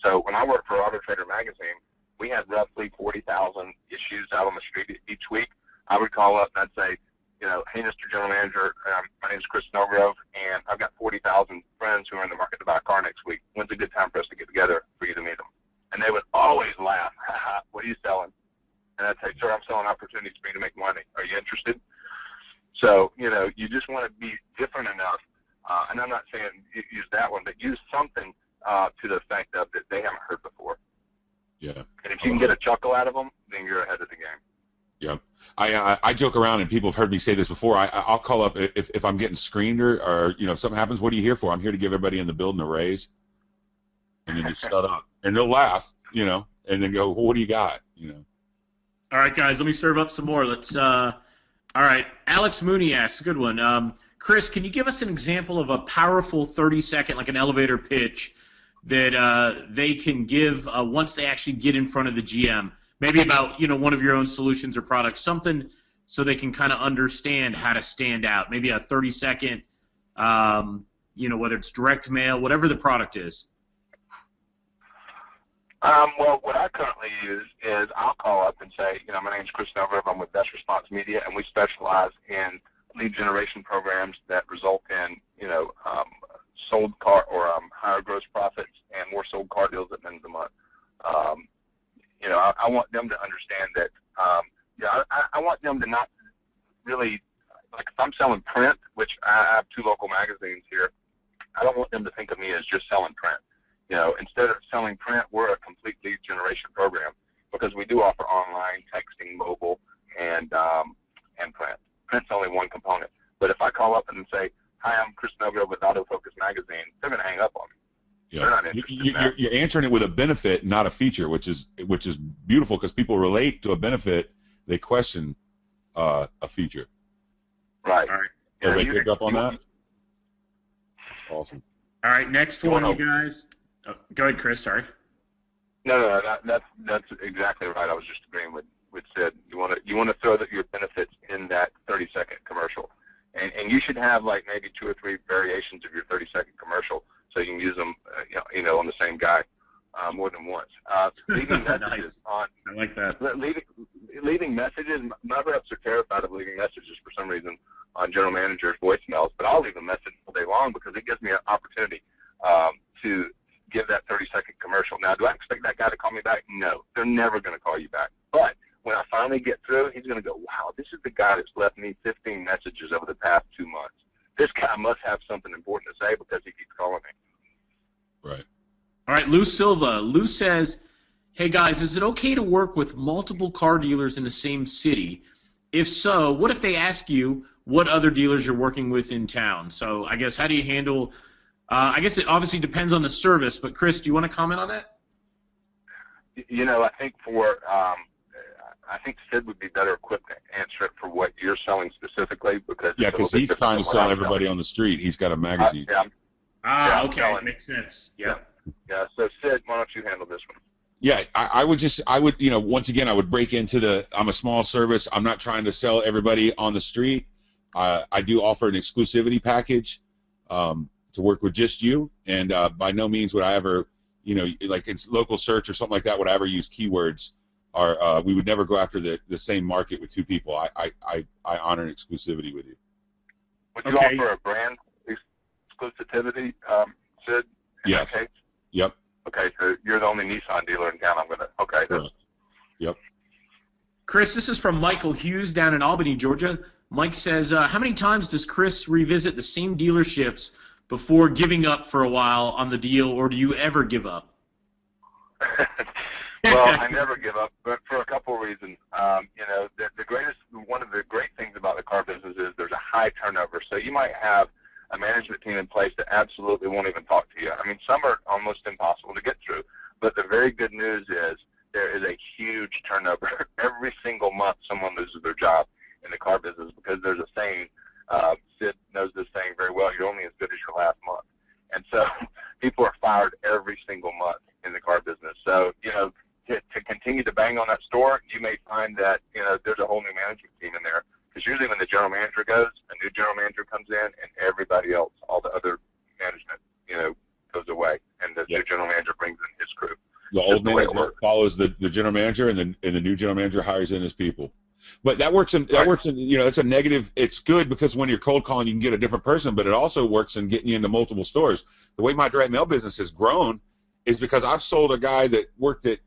So when I worked for Auto Trader magazine, we had roughly 40,000 issues out on the street each week. I would call up and I'd say, you know, hey, Mr. General Manager, my name is Chris Snowgrove, and I've got 40,000 friends who are in the market to buy a car next week. When's a good time for us to get together for you to meet them? And they would always laugh. What are you selling? And I'd say, sir, I'm selling opportunities for you to make money. Are you interested? So, you know, you just want to be different enough, and I'm not saying use that one, but use something to the effect of that they haven't heard before. Yeah. And if you can get a chuckle out of them, then you're ahead of the game. Yeah. I joke around, and people have heard me say this before. I'll call up if I'm getting screened or you know, if something happens, what are you here for? I'm here to give everybody in the building a raise. And then just shut up. And they'll laugh, you know, and then go, well, what do you got? You know. All right, guys, let me serve up some more. Let's all right, Alex Mooney asks, a good one. Chris, can you give us an example of a powerful 30-second, like an elevator pitch, that they can give once they actually get in front of the GM? Maybe about, you know, one of your own solutions or products, something so they can kind of understand how to stand out. Maybe a 30-second, you know, whether it's direct mail, whatever the product is. Well, what I currently use is I'll call up and say, you know, my name's Chris Snowgrove. I'm with Best Response Media, and we specialize in lead generation programs that result in, you know, sold car or higher gross profits and more sold car deals at the end of the month. You know, I want them to understand that, yeah, I want them to not really, like if I'm selling print, which I have 2 local magazines here, I don't want them to think of me as just selling print. You know, instead of selling print, we're a complete lead generation program because we do offer online, texting, mobile, and print. Print's only one component. But if I call up and say, hi, I'm Chris Snowgrove with Autofocus Magazine, they're going to hang up on me. Yeah. They're not interested in that. You're answering it with a benefit, not a feature, which is beautiful because people relate to a benefit. They question a feature. Right. All right. Everybody pick up on that? That's awesome. All right, next one, you guys. Oh, go ahead, Chris. Sorry. No, that's exactly right. I was just agreeing with Syd. You want to throw your benefits in that 30-second commercial, and you should have like maybe 2 or 3 variations of your 30-second commercial, so you can use them, you know, on the same guy more than once. Leaving messages on. I like that. Leaving messages. My reps are terrified of leaving messages for some reason on general managers' voicemails, but I'll leave a message all day long because it gives me an opportunity to give that 30-second commercial. Now, do I expect that guy to call me back? No, they're never going to call you back. But when I finally get through, he's going to go, wow, this is the guy that's left me 15 messages over the past 2 months. This guy must have something important to say because he keeps calling me. Right. All right, Lou Silva. Lou says, hey, guys, is it okay to work with multiple car dealers in the same city? If so, what if they ask you what other dealers you're working with in town? So I guess how do you handle I guess it obviously depends on the service, but Chris, do you want to comment on that? You know, I think I think Syd would be better equipped to answer it for what you're selling specifically because he's trying to sell everybody on the street. He's got a magazine. Okay, makes sense. Yeah. So Syd, why don't you handle this one? Yeah, I would, you know, once again, I would break into I'm a small service. I'm not trying to sell everybody on the street. I do offer an exclusivity package to work with just you, and by no means would I ever, you know, like it's local search or something like that, would I ever use keywords, or we would never go after the same market with 2 people. I honor an exclusivity with you. Would you offer a brand exclusivity, Syd? Yes. Yep. Okay, so you're the only Nissan dealer in town. Okay. Yep. Chris, this is from Michael Hughes down in Albany, Georgia. Mike says, how many times does Chris revisit the same dealerships before giving up for a while on the deal, or do you ever give up? Well, I never give up, but for a couple of reasons. You know, one of the great things about the car business is there's a high turnover. So you might have a management team in place that absolutely won't even talk to you. I mean, some are almost impossible to get through, but the very good news is there is a huge turnover. Every single month someone loses their job in the car business because there's a saying, Syd knows this saying very well, you're only as good as your last month. And so people are fired every single month in the car business. So, you know, to continue to bang on that store, you may find that, you know, there's a whole new management team in there. Because usually when the general manager goes, a new general manager comes in, and everybody else, all the other new general manager brings in his crew. The old manager follows the general manager, and the new general manager hires in his people. But that works in it's a negative. It's good because when you're cold calling, you can get a different person, but it also works in getting you into multiple stores. The way my direct mail business has grown is because I've sold a guy that worked at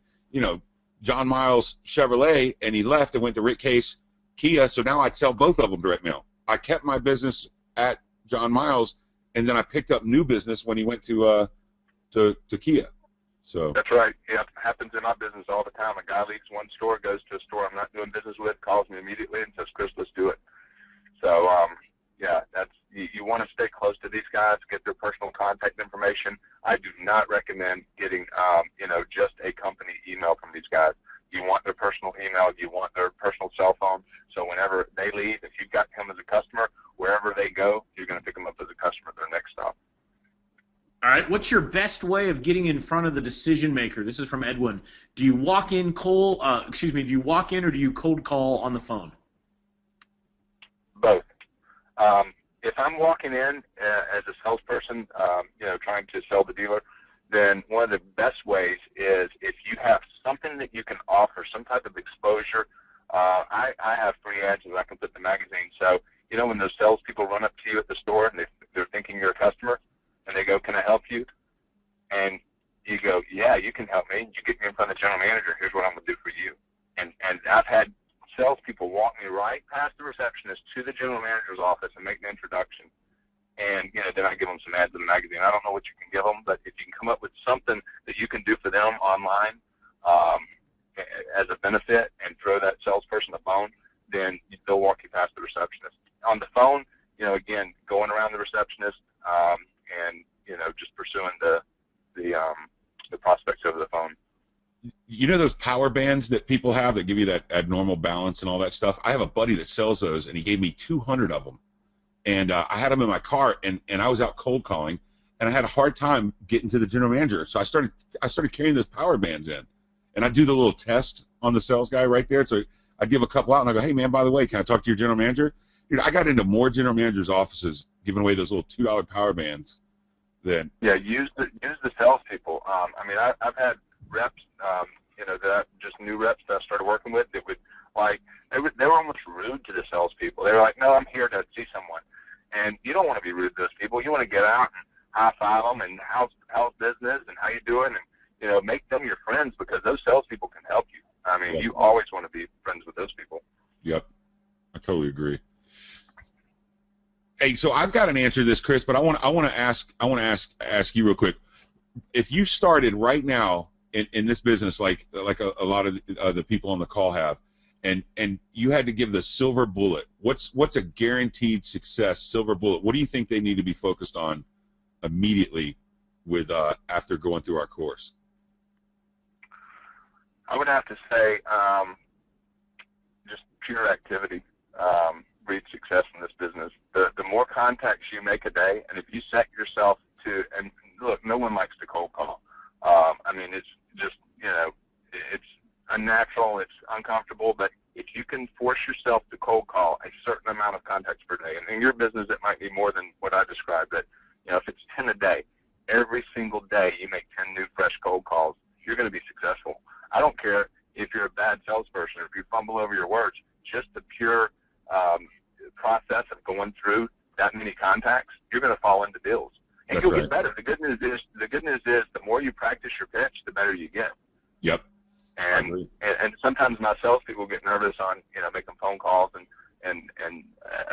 John Miles Chevrolet, and he left and went to Rick Case Kia. So now I'd sell both of them direct mail. I kept my business at John Miles, and then I picked up new business when he went to Kia. So that's right. Yeah, it happens in my business all the time. A guy leaves one store, goes to a store I'm not doing business with, calls me immediately and says, "Chris, let's do it." So you want to stay close to these guys, get their personal contact information. I do not recommend getting just a company email from these guys. You want their personal email, you want their personal cell phone. So whenever they leave, if you've got him as a customer, wherever they go, you're going to pick them up as a customer at their next stop. All right. What's your best way of getting in front of the decision maker? This is from Edwin. Do you walk in Do you walk in or do you cold call on the phone? Both. If I'm walking in as a salesperson, trying to sell the dealer, then one of the best ways is if you have something that you can offer, some type of exposure. I have free ads that I can put in the magazine. So, when those salespeople run up to you at the store and they're thinking you're a customer, and they go, "Can I help you?" And you go, "Yeah, you can help me." You get me in front of the general manager. Here's what I'm going to do for you. And I've had salespeople walk me right past the receptionist to the general manager's office and make an introduction. And, then I give them some ads in the magazine. I don't know what you can give them, but if you can come up with something that you can do for them online as a benefit and throw that salesperson a phone, then they'll walk you past the receptionist. On the phone, again, going around the receptionist and, just pursuing the prospects over the phone. Those power bands that people have that give you that abnormal balance and all that stuff? I have a buddy that sells those, and he gave me 200 of them. And I had them in my car, and I was out cold calling, and I had a hard time getting to the general manager. So I started carrying those power bands in, and I do the little test on the sales guy right there. So I'd give a couple out, and I go, "Hey, man, by the way, can I talk to your general manager?" Dude, I got into more general managers' offices giving away those little $2 power bands. Use the salespeople. I've had reps, that just new reps that I started working with that would they were almost rude to the salespeople. They were like, "No, I'm here to see someone," and you don't want to be rude to those people. You want to get out and high five them and how's business and how you doing, and make them your friends because those salespeople can help you. You always want to be friends with those people. Yep, I totally agree. Hey, so I've got an answer to this, Chris, but I want to ask you real quick. If you started right now in this business, like a lot of the people on the call have, and you had to give the silver bullet, what's a guaranteed success silver bullet? What do you think they need to be focused on immediately with after going through our course? I would have to say just pure activity breeds success in this business. The more contacts you make a day, and if you set yourself to, and look, no one likes to cold call. It's just, it's unnatural, it's uncomfortable, but if you can force yourself to cold call a certain amount of contacts per day, and in your business it might be more than what I described, but if it's 10 a day, every single day you make 10 new fresh cold calls, you're going to be successful. I don't care if you're a bad salesperson or if you fumble over your words, just the pure process of going through that many contacts, you're going to fall into deals. And you'll get better. The good news is the more you practice your pitch, the better you get. Yep. And sometimes my salespeople get nervous on making phone calls and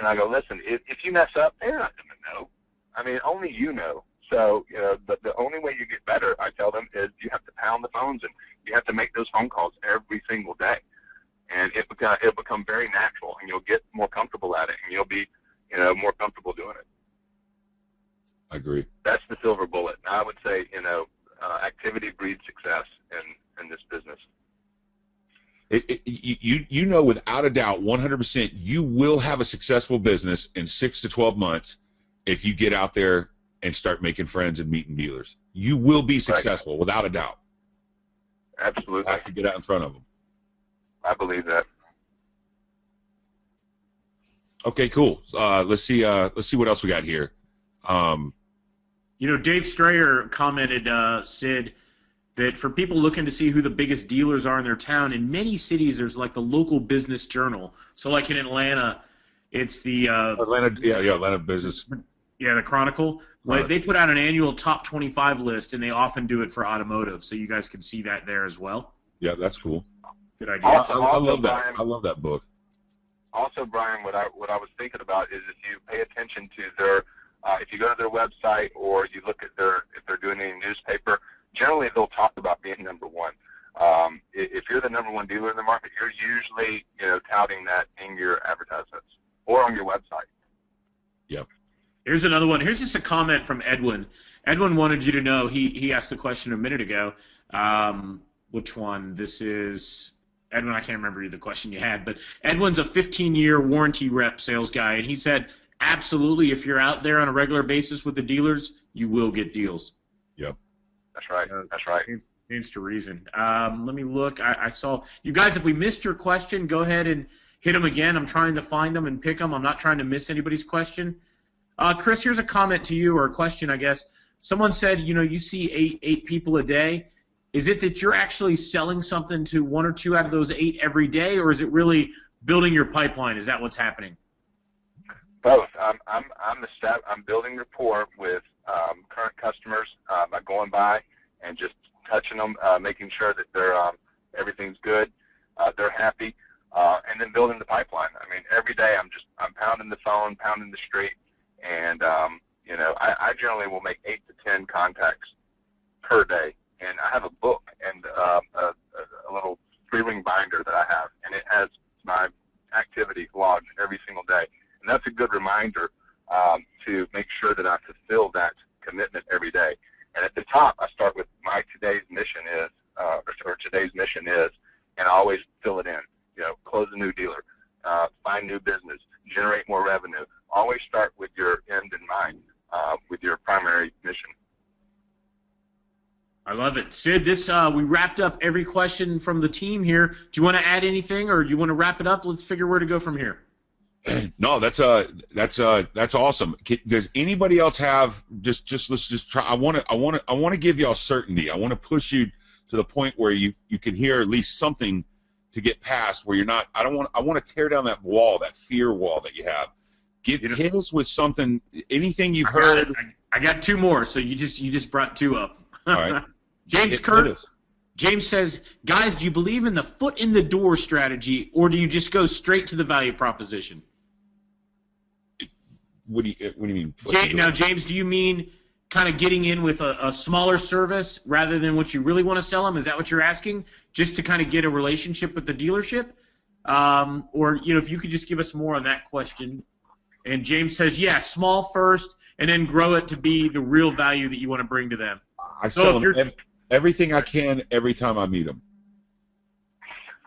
I go, listen, if you mess up, they're not going to know. Only you know. So but the only way you get better, I tell them, is you have to pound the phones and you have to make those phone calls every single day, and it'll become very natural, and you'll get more comfortable at it, and you'll be more comfortable doing it. I agree. That's the silver bullet. I would say, activity breeds success in this business. Without a doubt, 100%, you will have a successful business in 6 to 12 months if you get out there and start making friends and meeting dealers. You will be successful, without a doubt. Absolutely. You have to get out in front of them. I believe that. Okay, cool. Let's see what else we got here. You know, Dave Strayer commented, Sid, that for people looking to see who the biggest dealers are in their town, in many cities there's like the local business journal. So like in Atlanta, it's the Atlanta Business. Yeah, the Chronicle. Right. They put out an annual top 25 list, and they often do it for automotive, so you guys can see that there as well. Yeah, that's cool. Good idea. I love that. I love that book. Also, Brian, what I was thinking about is if you pay attention to their, if you go to their website or you look at if they're doing any newspaper, generally they'll talk about being number one. If you're the number one dealer in the market, you're usually, touting that in your advertisements or on your website. Yep. Here's another one. Here's just a comment from Edwin. Edwin wanted you to know, he asked a question a minute ago. Which one? This is, Edwin, I can't remember the question you had, but Edwin's a 15-year warranty rep sales guy, and he said, absolutely, if you're out there on a regular basis with the dealers, you will get deals. Yep. That's right. That's right. Stands to reason. Let me look. I saw, you guys, if we missed your question, go ahead and hit them again. I'm trying to find them and pick them. I'm not trying to miss anybody's question. Chris, here's a comment to you, or a question, I guess. Someone said, you see eight people a day. Is it that you're actually selling something to one or two out of those 8 every day, or is it really building your pipeline? Is that what's happening? Both. I'm building rapport with current customers by going by and just touching them, making sure that they're everything's good, they're happy, and then building the pipeline. I mean, every day I'm pounding the phone, pounding the street. And, I generally will make 8 to 10 contacts per day. And I have a book and a little 3-ring binder that I have, and it has my activity logged every single day. And that's a good reminder to make sure that I fulfill that commitment every day. And at the top, I start with today's mission is, and I always fill it in. Close a new dealer, find new business, generate more revenue. Always start with your end in mind, with your primary mission. I love it. Sid, we wrapped up every question from the team here. Do you want to add anything, or do you want to wrap it up? Let's figure where to go from here. No, that's awesome. Does anybody else have let's just try. I want to give y'all certainty. I want to push you to the point where you can hear at least something to get past where you're not. I want to tear down that wall, that fear wall that you have. Hit us with something, anything you've heard. I got 2 more, so you just brought 2 up. All right. James says, guys, do you believe in the foot in the door strategy, or do you just go straight to the value proposition? What do you mean? Now, James, do you mean kind of getting in with a smaller service rather than what you really want to sell them? Is that what you're asking? Just to kind of get a relationship with the dealership? Or, if you could just give us more on that question. And James says, yeah, small first, and then grow it to be the real value that you want to bring to them. I sell them everything I can every time I meet them.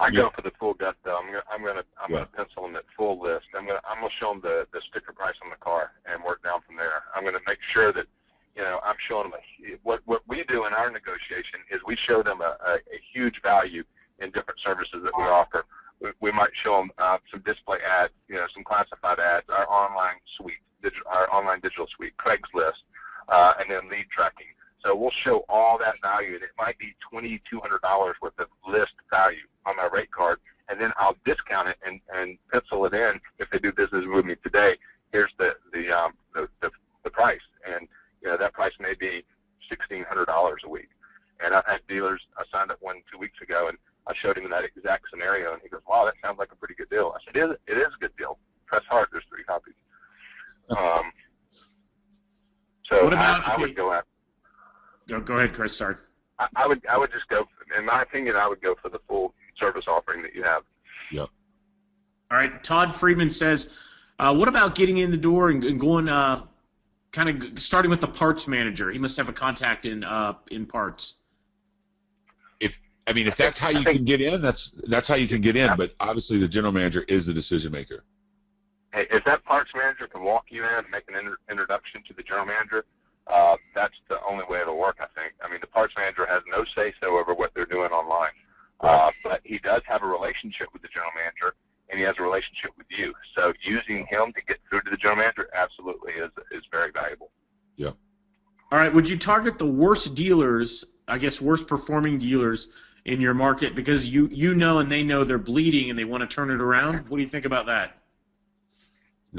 I go for the full gut though. I'm gonna pencil them at full list. I'm gonna show them the sticker price on the car and work down from there. I'm gonna make sure that I'm showing them what we do in our negotiation is we show them a huge value in different services that we offer. We might show them some display ads, some classified ads, our online suite, our online digital suite, Craigslist, and then lead tracking. So we'll show all that value, and it might be $2,200 worth of list value on my rate card, and then I'll discount it and pencil it in if they do business with me today. Here's the price, and that price may be $1,600 a week. And I've had dealers. I signed up one 2 weeks ago, and I showed him that exact scenario, and he goes, "Wow, that sounds like a pretty good deal." I said, "It is a good deal. Press hard. There's 3 copies." So I would go at. Go ahead, Chris. Sorry. I would just go. In my opinion, I would go for the full service offering that you have. Yep. All right. Todd Friedman says, "What about getting in the door and going, kind of starting with the parts manager? He must have a contact in parts." If that's how you can get in, that's how you can get in. But obviously, the general manager is the decision maker. Hey, if that parts manager can walk you in and make an introduction to the general manager, that's the only way it'll work, I think. I mean, the parts manager has no say-so over what they're doing online. But he does have a relationship with the general manager, and he has a relationship with you. So using him to get through to the general manager absolutely is very valuable. Yeah. All right. Would you target the worst dealers, I guess worst performing dealers in your market because you know and they know they're bleeding and they want to turn it around? What do you think about that?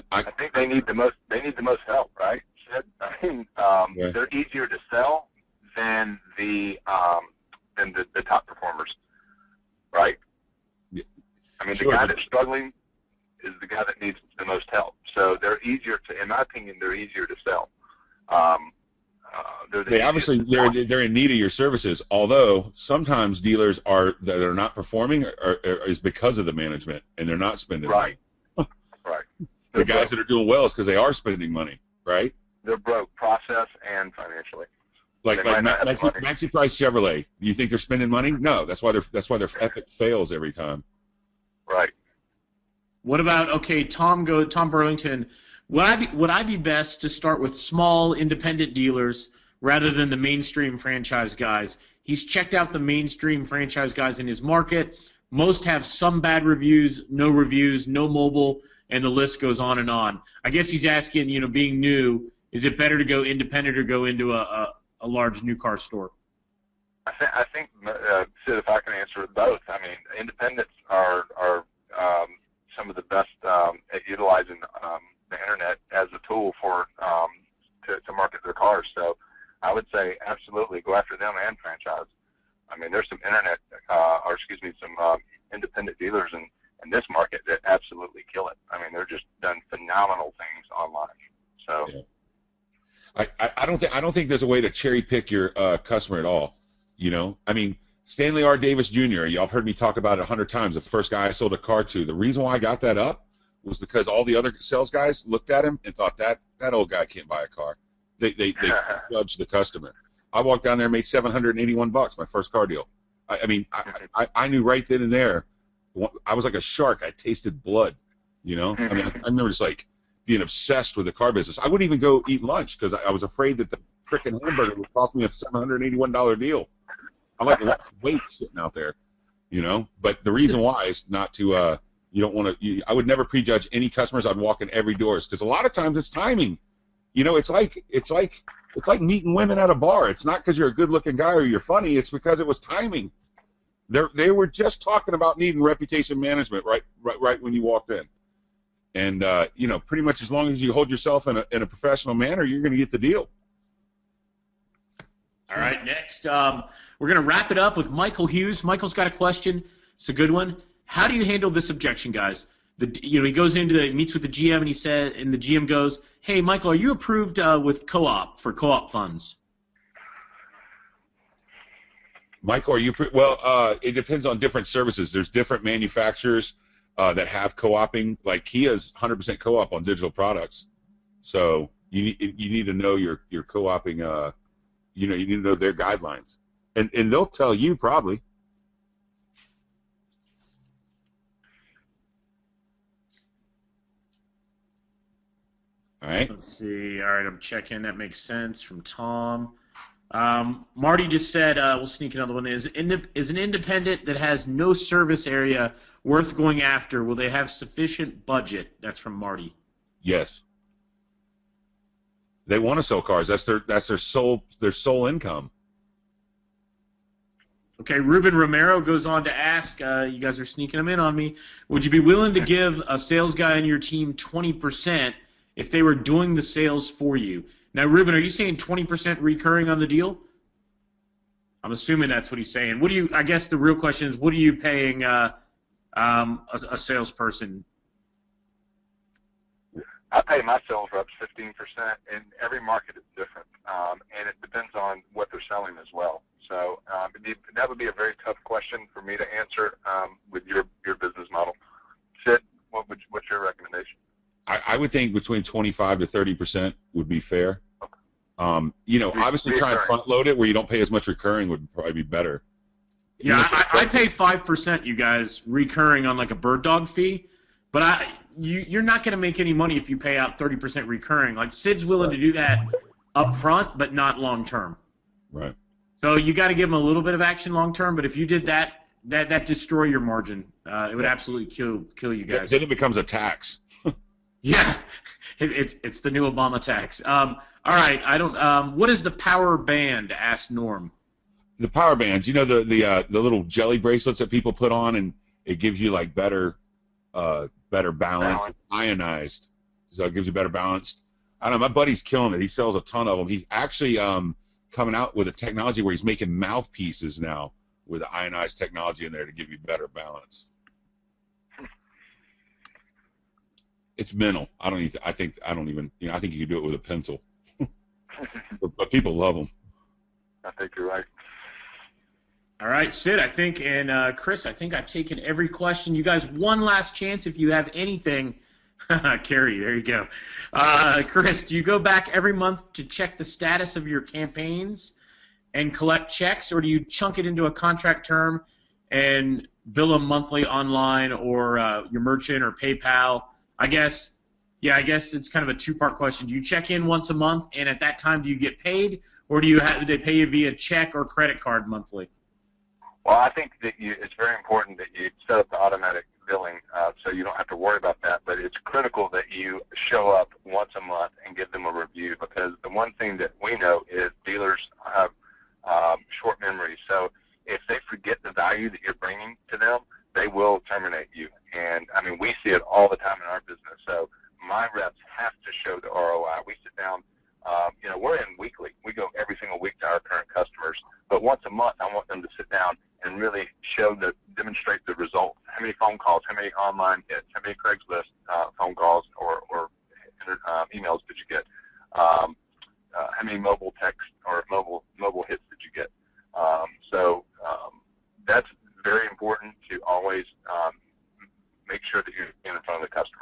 I think they need the most. They need the most help, right? I mean, Yeah. they're easier to sell than the top performers, right? Yeah. I mean, Sure, the guy but that's struggling is the guy that needs the most help. So they're easier to, in my opinion, they're easier to sell. they obviously they're in need of your services. Although sometimes dealers that are not performing is because of the management and they're not spending right, money. right. The They're guys broke. that are doing well is because they are spending money, right? They're broke, process and financially. Like They might not have the money. Maxi Price Chevrolet. Do you think they're spending money? No, that's why they're epic fails every time. Right. What about Tom Burlington? Would I be best to start with small independent dealers rather than the mainstream franchise guys? He's checked out the mainstream franchise guys in his market. Most have some bad reviews, no mobile, and the list goes on and on. I guess he's asking, being new, is it better to go independent or go into a large new car store? I think Sid, if I can answer both. I mean, independents are some of the best at utilizing the internet as a tool for to market their cars. So I would say absolutely go after them and franchise. I mean, there's some some independent dealers in this market that absolutely kill it. I mean, they're just done phenomenal things online. So. Yeah. I don't think there's a way to cherry pick your customer at all. I mean, Stanley R. Davis Jr., y'all have heard me talk about it 100 times. It's the first guy I sold a car to. The reason why I got that up was because all the other sales guys looked at him and thought that old guy can't buy a car. They judged the customer. I walked down there and made $781, my first car deal. I knew right then and there. I was like a shark. I tasted blood. I mean, I remember just like being obsessed with the car business. I wouldn't even go eat lunch because I was afraid that the frickin' hamburger would cost me a $781 deal. I like lost weight sitting out there, But the reason why is not to. You don't want to. I would never prejudge any customers. I'd walk in every doors because a lot of times it's timing. It's like meeting women at a bar. It's not because you're a good-looking guy or you're funny. It's because it was timing. They were just talking about needing reputation management right when you walked in. And, pretty much as long as you hold yourself in a professional manner, you're going to get the deal. All right, next, we're going to wrap it up with Michael Hughes. Michael's got a question. It's a good one. How do you handle this objection, guys? He goes meets with the GM, and the GM goes, "Hey, Michael, are you approved with co-op for co-op funds?" Michael, are you it depends on different services. There's different manufacturers that have co-oping. Like Kia's 100% co-op on digital products. So you need to know your co-oping. You need to know their guidelines, and they'll tell you probably. All right. Let's see. All right, I'm checking. That makes sense from Tom. Marty just said, we'll sneak another one. Is an independent that has no service area worth going after? Will they have sufficient budget? That's from Marty. Yes. They want to sell cars. That's their sole income. Okay, Ruben Romero goes on to ask, you guys are sneaking them in on me, would you be willing to give a sales guy on your team 20% if they were doing the sales for you? Now, Ruben, are you saying 20% recurring on the deal? I'm assuming that's what he's saying. I guess the real question is, what are you paying a salesperson? I pay my sales reps 15%, and every market is different, and it depends on what they're selling as well. So that would be a very tough question for me to answer with your business model. Sid, what's your recommendation? I would think between 25 to 30% would be fair. Obviously try and front load it where you don't pay as much recurring would probably be better. Yeah, I pay 5%, you guys, recurring on like a bird dog fee, but you're not going to make any money if you pay out 30% recurring. Like Sid's willing to do that up front, but not long term. Right. So you got to give them a little bit of action long term, but if you did that destroy your margin. It would absolutely kill you guys. Then it becomes a tax. Yeah, it's the new Obama tax. All right, I don't. What is the power band? Asked Norm. The power bands, the little jelly bracelets that people put on, and it gives you like better balance. It's ionized, so it gives you better balance. I don't know. My buddy's killing it. He sells a ton of them. He's actually coming out with a technology where he's making mouthpieces now with the ionized technology in there to give you better balance. It's mental. I think you could do it with a pencil, but people love them. I think you're right. All right, Syd, I think, and Chris, I think I've taken every question. You guys, one last chance if you have anything. Carrie, there you go. Chris, do you go back every month to check the status of your campaigns and collect checks, or do you chunk it into a contract term and bill them monthly online, or your merchant or PayPal? I guess it's kind of a two-part question. Do you check in once a month, and at that time do you get paid, or do they pay you via check or credit card monthly? Well, I think that it's very important that you set up the automatic billing so you don't have to worry about that. But it's critical that you show up once a month and give them a review, because the one thing that we know is dealers have short memories. So if they forget the value that you're bringing to them, they will terminate you. And, I mean, we see it all the time in our business. So my reps have to show the ROI. We sit down. We're in weekly. We go every single week to our current customers. But once a month, I want them to sit down and really demonstrate the results. How many phone calls, how many online hits, how many Craigslist phone calls or emails did you get? How many mobile text or mobile hits did you get? That's very important to always make sure that you're in front of the customer.